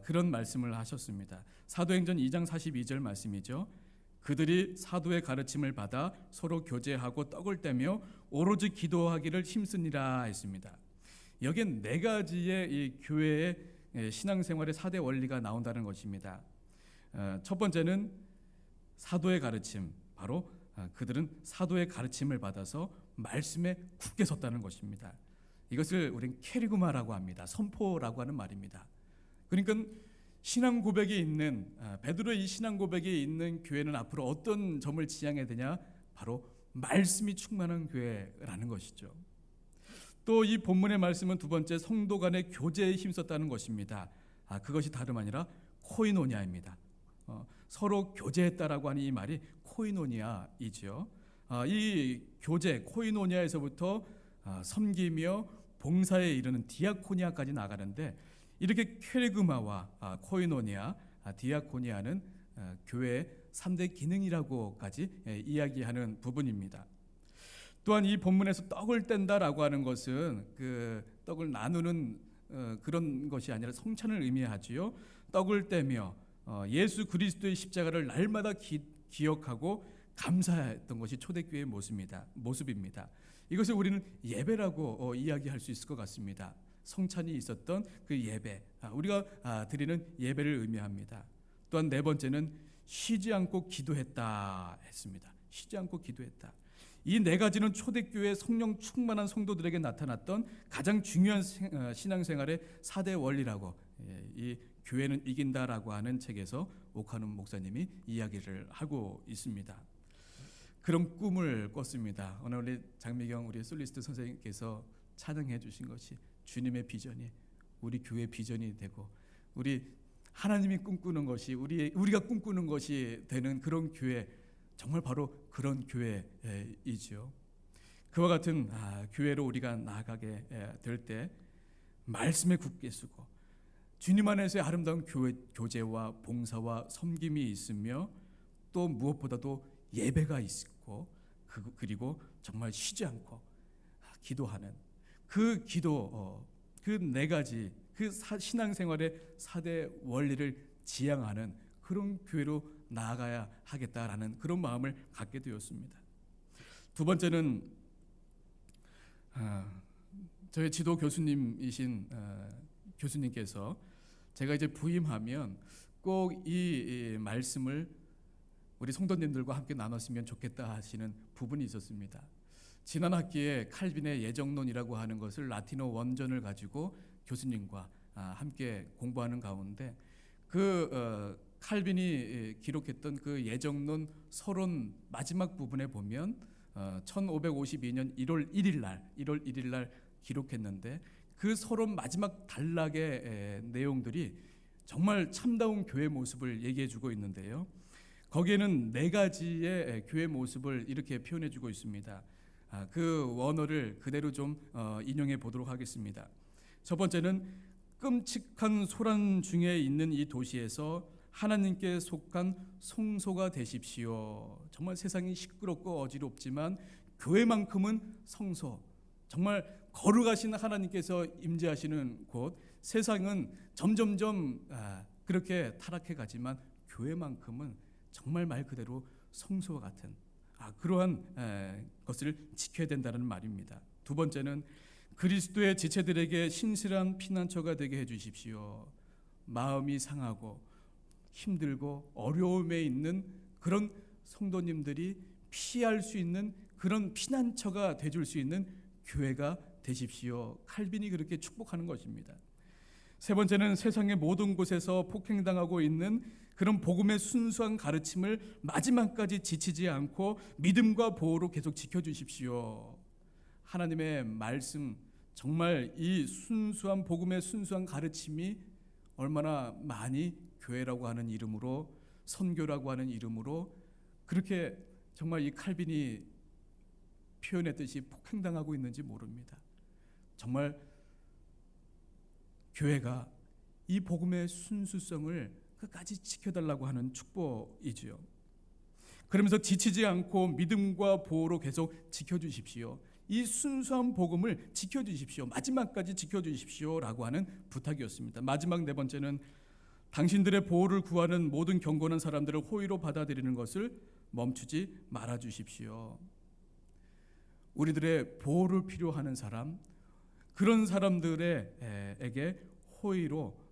그런 말씀을 하셨습니다. 사도행전 2장 42절 말씀이죠. 그들이 사도의 가르침을 받아 서로 교제하고 떡을 떼며 오로지 기도하기를 힘쓰니라 했습니다. 여기에 네 가지의 이 교회의 신앙생활의 4대 원리가 나온다는 것입니다. 첫 번째는 사도의 가르침, 바로 그들은 사도의 가르침을 받아서 말씀에 굳게 섰다는 것입니다. 이것을 우리는 캐리그마라고 합니다. 선포라고 하는 말입니다. 그러니까 신앙 고백이 있는 베드로의 이 신앙 고백이 있는 교회는 앞으로 어떤 점을 지향해야 되냐? 바로 말씀이 충만한 교회라는 것이죠. 또 이 본문의 말씀은 두 번째 성도 간의 교제에 힘썼다는 것입니다. 그것이 다름 아니라 코이노니아입니다. 서로 교제했다라고 하는 이 말이 코이노니아이죠. 이 교제 코이노니아에서부터 섬기며 봉사에 이르는 디아코니아까지 나가는데, 이렇게 캐리그마와 코이노니아, 디아코니아는 교회의 3대 기능이라고까지 이야기하는 부분입니다. 또한 이 본문에서 떡을 뗀다라고 하는 것은 그 떡을 나누는 그런 것이 아니라 성찬을 의미하지요. 떡을 떼며 예수 그리스도의 십자가를 날마다 기억하고 감사했던 것이 초대교회의 모습입니다. 이것을 우리는 예배라고 이야기할 수 있을 것 같습니다. 성찬이 있었던 그 예배, 우리가 드리는 예배를 의미합니다. 또한 네 번째는 쉬지 않고 기도했다 했습니다. 쉬지 않고 기도했다. 이 네 가지는 초대교회 성령 충만한 성도들에게 나타났던 가장 중요한 신앙생활의 4대 원리라고, 이 교회는 이긴다라고 하는 책에서 오카는 목사님이 이야기를 하고 있습니다. 그런 꿈을 꿨습니다. 오늘 우리 장미경 우리 솔리스트 선생님께서 찬양해 주신 것이 주님의 비전이 우리 교회 비전이 되고, 우리 하나님이 꿈꾸는 것이 우리가 꿈꾸는 것이 되는 그런 교회, 정말 바로 그런 교회이지요. 그와 같은 교회로 우리가 나아가게 될 때 말씀에 굳게 서고 주님 안에서의 아름다운 교제와 봉사와 섬김이 있으며, 또 무엇보다도 예배가 있고, 그리고 정말 쉬지 않고 기도하는 그 기도, 그 네 가지 그 신앙생활의 4대 원리를 지향하는 그런 교회로 나아가야 하겠다라는 그런 마음을 갖게 되었습니다. 두 번째는 저희 지도 교수님이신 교수님께서 제가 이제 부임하면 꼭 이 말씀을 우리 성도님들과 함께 나눴으면 좋겠다 하시는 부분이 있었습니다. 지난 학기에 칼빈의 예정론이라고 하는 것을 라틴어 원전을 가지고 교수님과 함께 공부하는 가운데 그 칼빈이 기록했던 그 예정론 서론 마지막 부분에 보면 1552년 1월 1일 날 기록했는데 그 서론 마지막 단락의 내용들이 정말 참다운 교회 모습을 얘기해 주고 있는데요. 거기에는 4가지의 교회 모습을 이렇게 표현해 주고 있습니다. 그 원어를 그대로 좀 인용해 보도록 하겠습니다. 첫 번째는 끔찍한 소란 중에 있는 이 도시에서 하나님께 속한 성소가 되십시오. 정말 세상이 시끄럽고 어지럽지만 교회만큼은 성소, 정말 거룩하신 하나님께서 임재하시는 곳. 세상은 점점점 그렇게 타락해 가지만 교회만큼은 정말 말 그대로 성소와 같은 그러한 것을 지켜야 된다는 말입니다. 두 번째는 그리스도의 지체들에게 신실한 피난처가 되게 해주십시오. 마음이 상하고 힘들고 어려움에 있는 그런 성도님들이 피할 수 있는 그런 피난처가 되줄 수 있는 교회가 되십시오. 칼빈이 그렇게 축복하는 것입니다. 세 번째는 세상의 모든 곳에서 폭행당하고 있는 그런 복음의 순수한 가르침을 마지막까지 지치지 않고 믿음과 보호로 계속 지켜주십시오. 하나님의 말씀, 정말 이 순수한 복음의 순수한 가르침이 얼마나 많이 교회라고 하는 이름으로, 선교라고 하는 이름으로 그렇게 정말 이 칼빈이 표현했듯이 폭행당하고 있는지 모릅니다. 정말 교회가 이 복음의 순수성을 끝까지 지켜달라고 하는 축복이지요. 그러면서 지치지 않고 믿음과 보호로 계속 지켜주십시오. 이 순수한 복음을 지켜주십시오. 마지막까지 지켜주십시오라고 하는 부탁이었습니다. 마지막 4번째는 당신들의 보호를 구하는 모든 경건한 사람들을 호의로 받아들이는 것을 멈추지 말아주십시오. 우리들의 보호를 필요하는 사람, 그런 사람들에게 호의로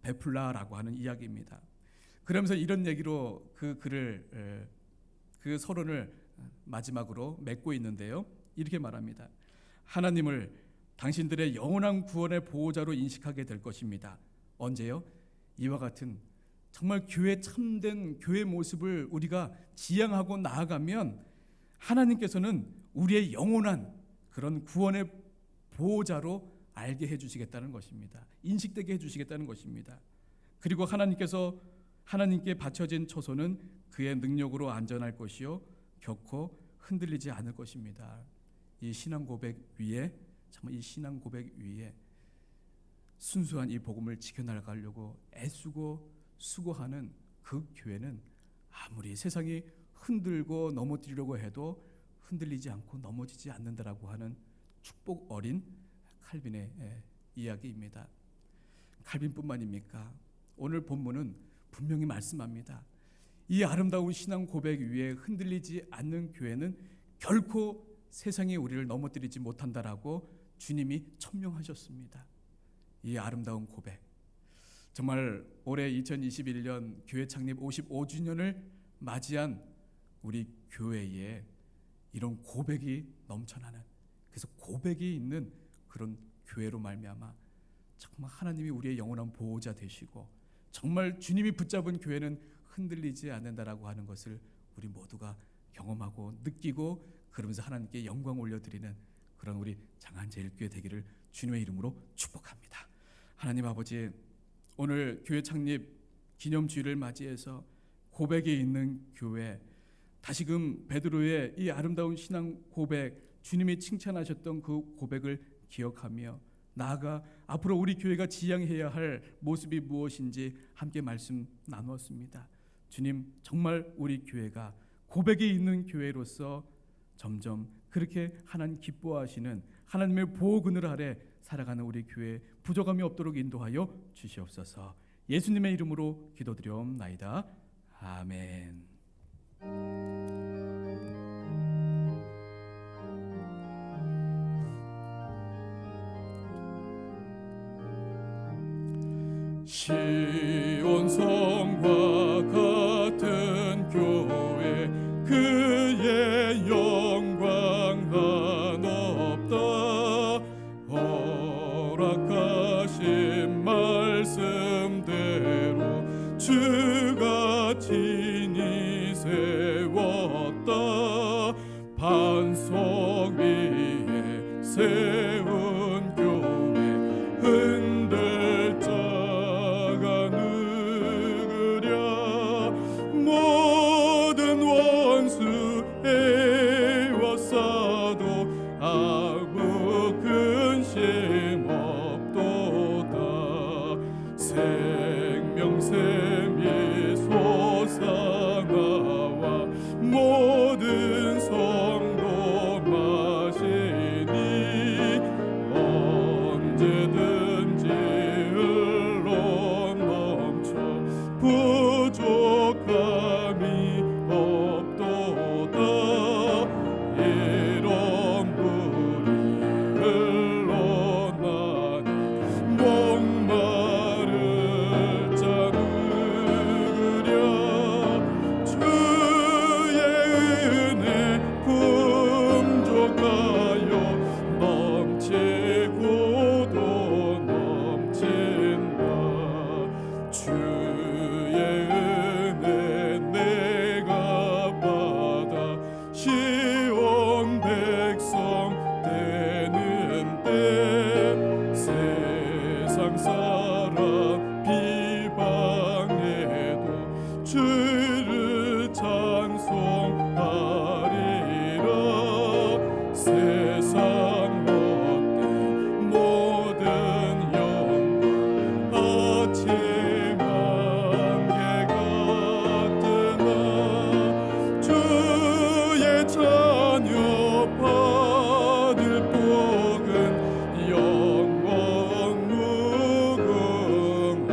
베풀라라고 하는 이야기입니다. 그러면서 이런 얘기로 그 글을 그 서론을 마지막으로 맺고 있는데요. 이렇게 말합니다. 하나님을 당신들의 영원한 구원의 보호자로 인식하게 될 것입니다. 언제요? 이와 같은 정말 교회 참된 교회 모습을 우리가 지향하고 나아가면 하나님께서는 우리의 영원한 그런 구원의 보호자로 알게 해주시겠다는 것입니다. 인식되게 해주시겠다는 것입니다. 그리고 하나님께 바쳐진 처소는 그의 능력으로 안전할 것이요 결코 흔들리지 않을 것입니다. 이 신앙 고백 위에, 정말 이 신앙 고백 위에 순수한 이 복음을 지켜나가려고 애쓰고 수고하는 그 교회는 아무리 세상이 흔들고 넘어뜨리려고 해도 흔들리지 않고 넘어지지 않는다라고 하는 축복 어린 칼빈의 이야기입니다. 칼빈뿐만입니까? 오늘 본문은 분명히 말씀합니다. 이 아름다운 신앙 고백 위에 흔들리지 않는 교회는 결코 세상이 우리를 넘어뜨리지 못한다라고 주님이 천명하셨습니다. 이 아름다운 고백, 정말 올해 2021년 교회 창립 55주년을 맞이한 우리 교회에 이런 고백이 넘쳐나는, 그래서 고백이 있는 그런 교회로 말미암아 정말 하나님이 우리의 영원한 보호자 되시고 정말 주님이 붙잡은 교회는 흔들리지 않는다라고 하는 것을 우리 모두가 경험하고 느끼고 그러면서 하나님께 영광 올려드리는 그런 우리 장안제일교회 되기를 주님의 이름으로 축복합니다. 하나님 아버지, 오늘 교회 창립 기념주일을 맞이해서 고백이 있는 교회, 다시금 베드로의 이 아름다운 신앙 고백, 주님이 칭찬하셨던 그 고백을 기억하며 나아가 앞으로 우리 교회가 지향해야 할 모습이 무엇인지 함께 말씀 나누었습니다. 주님, 정말 우리 교회가 고백이 있는 교회로서 점점 그렇게 하나님 기뻐하시는 하나님의 보호 그늘 아래 살아가는 우리 교회 부족함이 없도록 인도하여 주시옵소서. 예수님의 이름으로 기도드리옵나이다. 아멘. 시온 성과 같은 교회, 그의 영광 한없다. 허락하신 말씀대로 주 세웠다. 반석 위에 세운 교회 흔들 자가 누구랴. 모든 원수 에워싸도 아무 근심 없도다. 생명샘이 솟아나와 모든 성도 마시니 언제든지 흘러 넘쳐 부족함이 없도다. 이런 물이 흘러나니 목마를 자 누구랴. 주의 은혜 풍족하여 넘치고도 넘친다. 주의 은혜 내가 받아 시온 백성 되는데. 세상 사람 비방해도 주를 찬송하리라. 세상 못된 모든 영광 아침 안개 같으나 주의 자녀 받을 복은 영원 무궁하도다.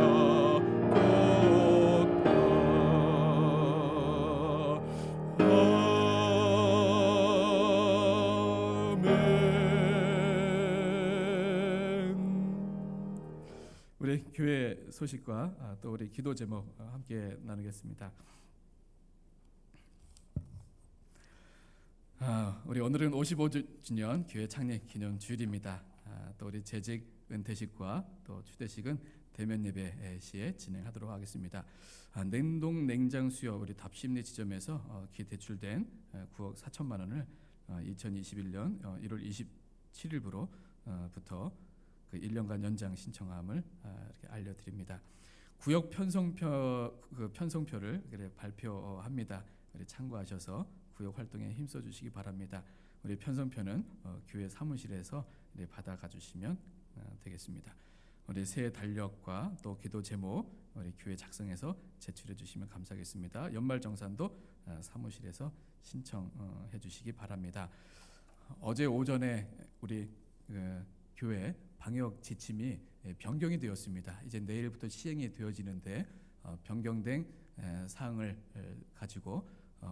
아멘. 우리 교회 소식과 또 우리 기도 제목 함께 나누겠습니다. 우리 오늘은 55주년 교회 창립 기념 주일입니다. 또 우리 재직 은퇴식과 또 추대식은 대면 예배 시에 진행하도록 하겠습니다. 냉동 냉장 수요 우리 답심리 지점에서 기대출된 9억 4천만 원을 2021년 1월 27일부터 그 1년간 연장 신청함을 이렇게 알려드립니다. 구역 편성표를 발표합니다. 참고하셔서 구역 활동에 힘써 주시기 바랍니다. 우리 편성표는 교회 사무실에서 받아가 주시면 되겠습니다. 우리 새해 달력과 또 기도 제목 우리 교회 작성해서 제출해 주시면 감사하겠습니다. 연말 정산도 사무실에서 신청해 주시기 바랍니다. 어제 오전에 우리 교회 방역 지침이 변경이 되었습니다. 이제 내일부터 시행이 되어지는데 변경된 사항을 가지고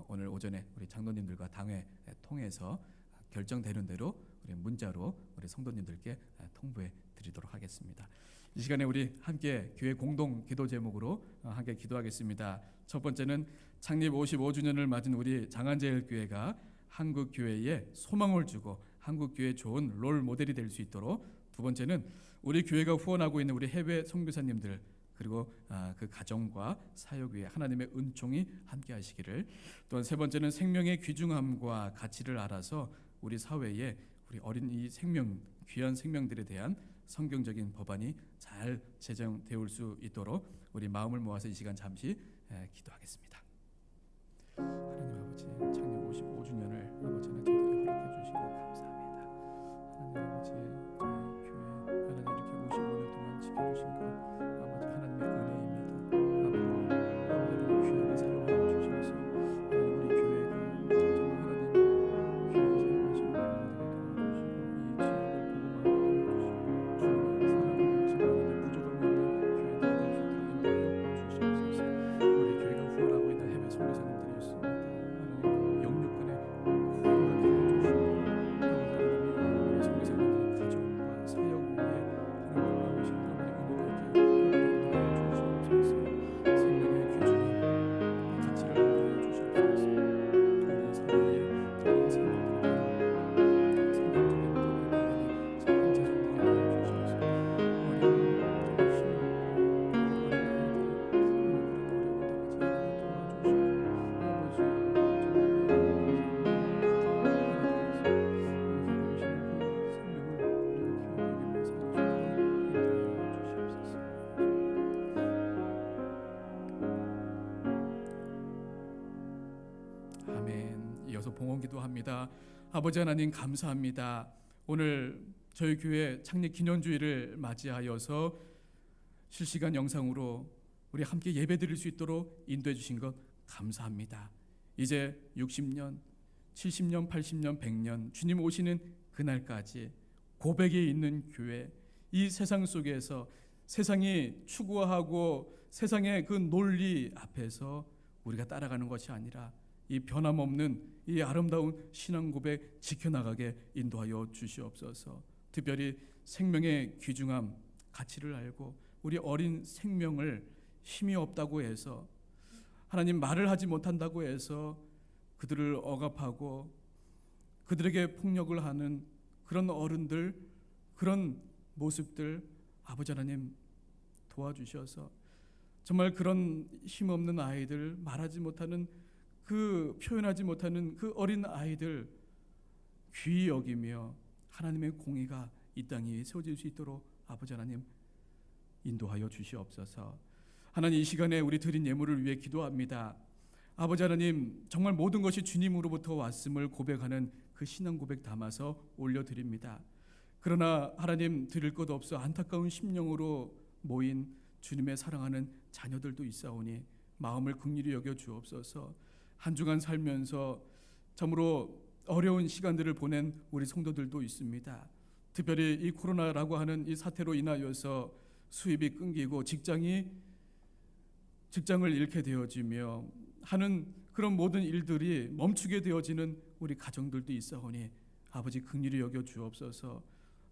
오늘 오전에 우리 장로님들과 당회 통해서 결정되는 대로 우리 문자로 우리 성도님들께 통보해 드리도록 하겠습니다. 이 시간에 우리 함께 교회 공동 기도 제목으로 함께 기도하겠습니다. 첫 번째는 창립 55주년을 맞은 우리 장안제일교회가 한국 교회에 소망을 주고 한국 교회의 좋은 롤 모델이 될 수 있도록, 두 번째는 우리 교회가 후원하고 있는 우리 해외 선교사님들 그리고 그 가정과 사역 위에 하나님의 은총이 함께 하시기를, 또한 세 번째는 생명의 귀중함과 가치를 알아서 우리 사회에 우리 어린 이 생명, 귀한 생명들에 대한 성경적인 법안이 잘 제정되올 수 있도록 우리 마음을 모아서 이 시간 잠시 기도하겠습니다. 하나님 아버지, 창립 55주년을 아버지 하나님 저희들이 허락해 주시고 감사합니다. 하나님 아버지, 저희 교회 하나님 이렇게 55년 동안 지켜주신 것 아버지 하나님의 은혜입니다. 앞으로 아버지를 귀하게 사용하여 주셔서 하나님 우리 교회가 정말 하나님 귀하게 사용하시고 교회들에게 도와주시고 주님의 사랑을 증거하는 부족함이 없는 교회들이 될 수 있도록 인도하여 주시옵소서. 우리 교회가 후원하고 있는 해외 선교사님들이 있습니다. 아멘. 이어서 봉헌기도 합니다. 아버지 하나님 감사합니다. 오늘 저희 교회 창립 기념주일을 맞이하여서 실시간 영상으로 우리 함께 예배드릴 수 있도록 인도해 주신 것 감사합니다. 이제 60년, 70년, 80년, 100년 주님 오시는 그날까지 고백에 있는 교회, 이 세상 속에서 세상이 추구하고 세상의 그 논리 앞에서 우리가 따라가는 것이 아니라 이 변함없는 이 아름다운 신앙 고백 지켜나가게 인도하여 주시옵소서. 특별히 생명의 귀중함, 가치를 알고 우리 어린 생명을 힘이 없다고 해서 하나님 말을 하지 못한다고 해서 그들을 억압하고 그들에게 폭력을 하는 그런 어른들, 그런 모습들 아버지 하나님 도와주셔서 정말 그런 힘없는 아이들, 말하지 못하는 그 표현하지 못하는 그 어린 아이들 귀히 여기며 하나님의 공의가 이 땅에 세워질 수 있도록 아버지 하나님 인도하여 주시옵소서. 하나님 이 시간에 우리 드린 예물을 위해 기도합니다. 아버지 하나님 정말 모든 것이 주님으로부터 왔음을 고백하는 그 신앙 고백 담아서 올려드립니다. 그러나 하나님 드릴 것 없어 안타까운 심령으로 모인 주님의 사랑하는 자녀들도 있사오니 마음을 긍휼히 여겨 주옵소서. 한 주간 살면서 참으로 어려운 시간들을 보낸 우리 성도들도 있습니다. 특별히 이 코로나라고 하는 이 사태로 인하여서 수입이 끊기고 직장을 잃게 되어지며 하는 그런 모든 일들이 멈추게 되어지는 우리 가정들도 있사오니 아버지 긍휼히 여겨 주옵소서.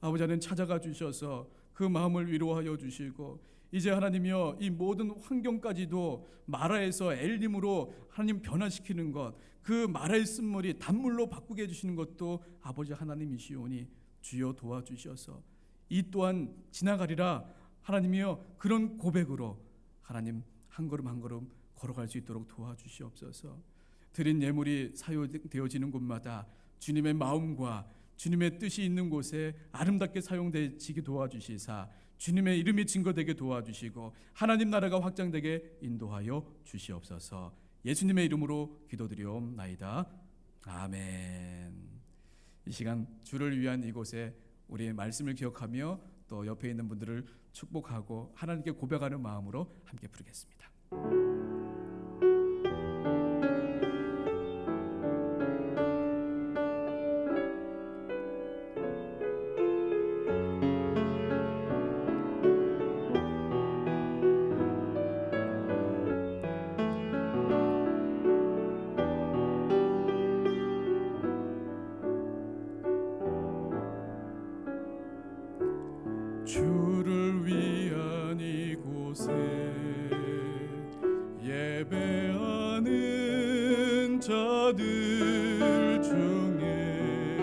아버지 하나님 찾아가 주셔서 그 마음을 위로하여 주시고 이제 하나님이여 이 모든 환경까지도 마라에서 엘림으로 하나님 변화시키는 것, 그 마라의 쓴물이 단물로 바꾸게 해주시는 것도 아버지 하나님이시오니 주여 도와주셔서 이 또한 지나가리라. 하나님이여 그런 고백으로 하나님 한 걸음 한 걸음 걸어갈 수 있도록 도와주시옵소서. 드린 예물이 사용되어지는 곳마다 주님의 마음과 주님의 뜻이 있는 곳에 아름답게 사용되게 도와주시사 주님의 이름이 증거되게 도와주시고 하나님 나라가 확장되게 인도하여 주시옵소서. 예수님의 이름으로 기도드리옵나이다. 아멘. 이 시간 주를 위한 이곳에 우리의 말씀을 기억하며 또 옆에 있는 분들을 축복하고 하나님께 고백하는 마음으로 함께 부르겠습니다. 주를 위한 이곳에 예배하는 자들 중에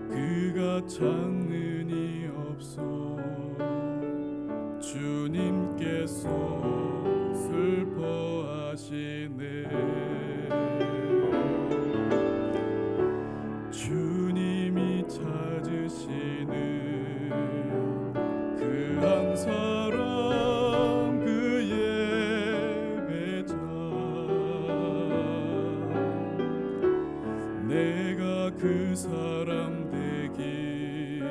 그가 찾는 이 없어 주님께서 슬퍼하시네. 주님이 찾으시는 그 한 사람 그 예배자 내가 그 사람 되길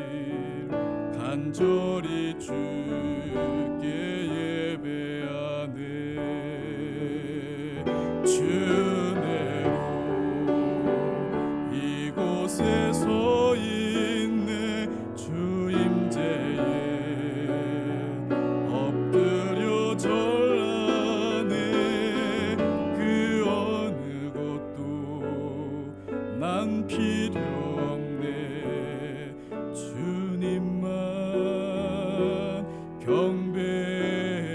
간절히 주께 예배하네. 주내로 이곳에 서 있네. 주 임재에 엎드려 절하네. 그 어느 곳도 난 필요 없네. 주님만 경배해.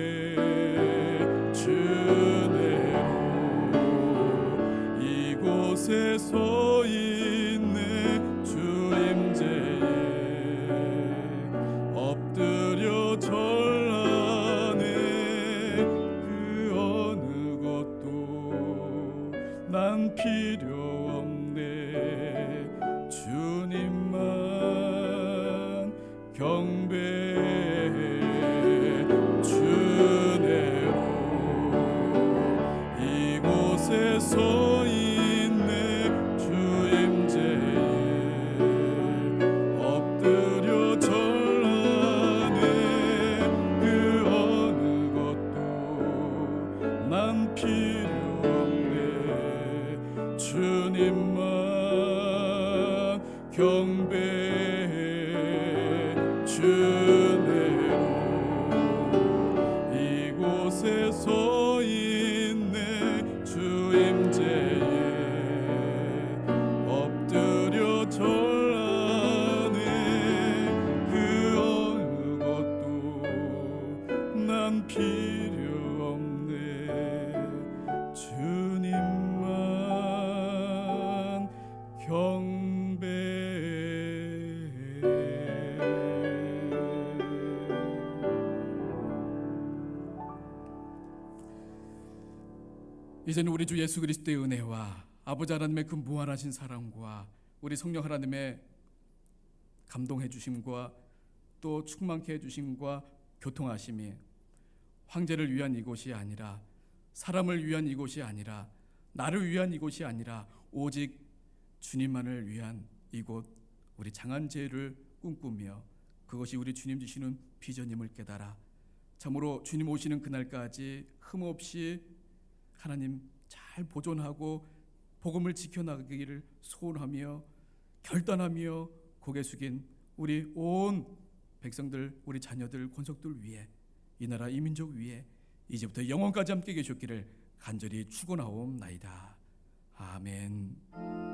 주내로 이곳에 서 있네. 주 임재에 엎드려 절하네. 그 어느 것도 난 필요 없네. 주님만 경배해. 주내로 서 있네 주임제에 엎드려 절하네 그 어느 것도 난 필요 없네 주님만 경배해 주네로 이곳에 서 있네 주임제에 엎드려 절하네 그 어느 것도 난 필요 없네 주님만 경배해. 이제는 우리 주 예수 그리스도의 은혜와 아버지 하나님의 그 무한하신 사랑과 우리 성령 하나님의 감동해 주심과 또 충만케 해 주심과 교통하심이 황제를 위한 이곳이 아니라 사람을 위한 이곳이 아니라 나를 위한 이곳이 아니라 오직 주님만을 위한 이곳 우리 장안제를 꿈꾸며 그것이 우리 주님 주시는 비전임을 깨달아 참으로 주님 오시는 그날까지 흠없이 하나님 잘 보존하고 복음을 지켜나가기를 소원하며 결단하며 고개 숙인 우리 온 백성들 우리 자녀들 권속들 위해 이 나라 이 민족 위에 이제부터 영원까지 함께 계셨기를 간절히 축원하옵나이다. 아멘.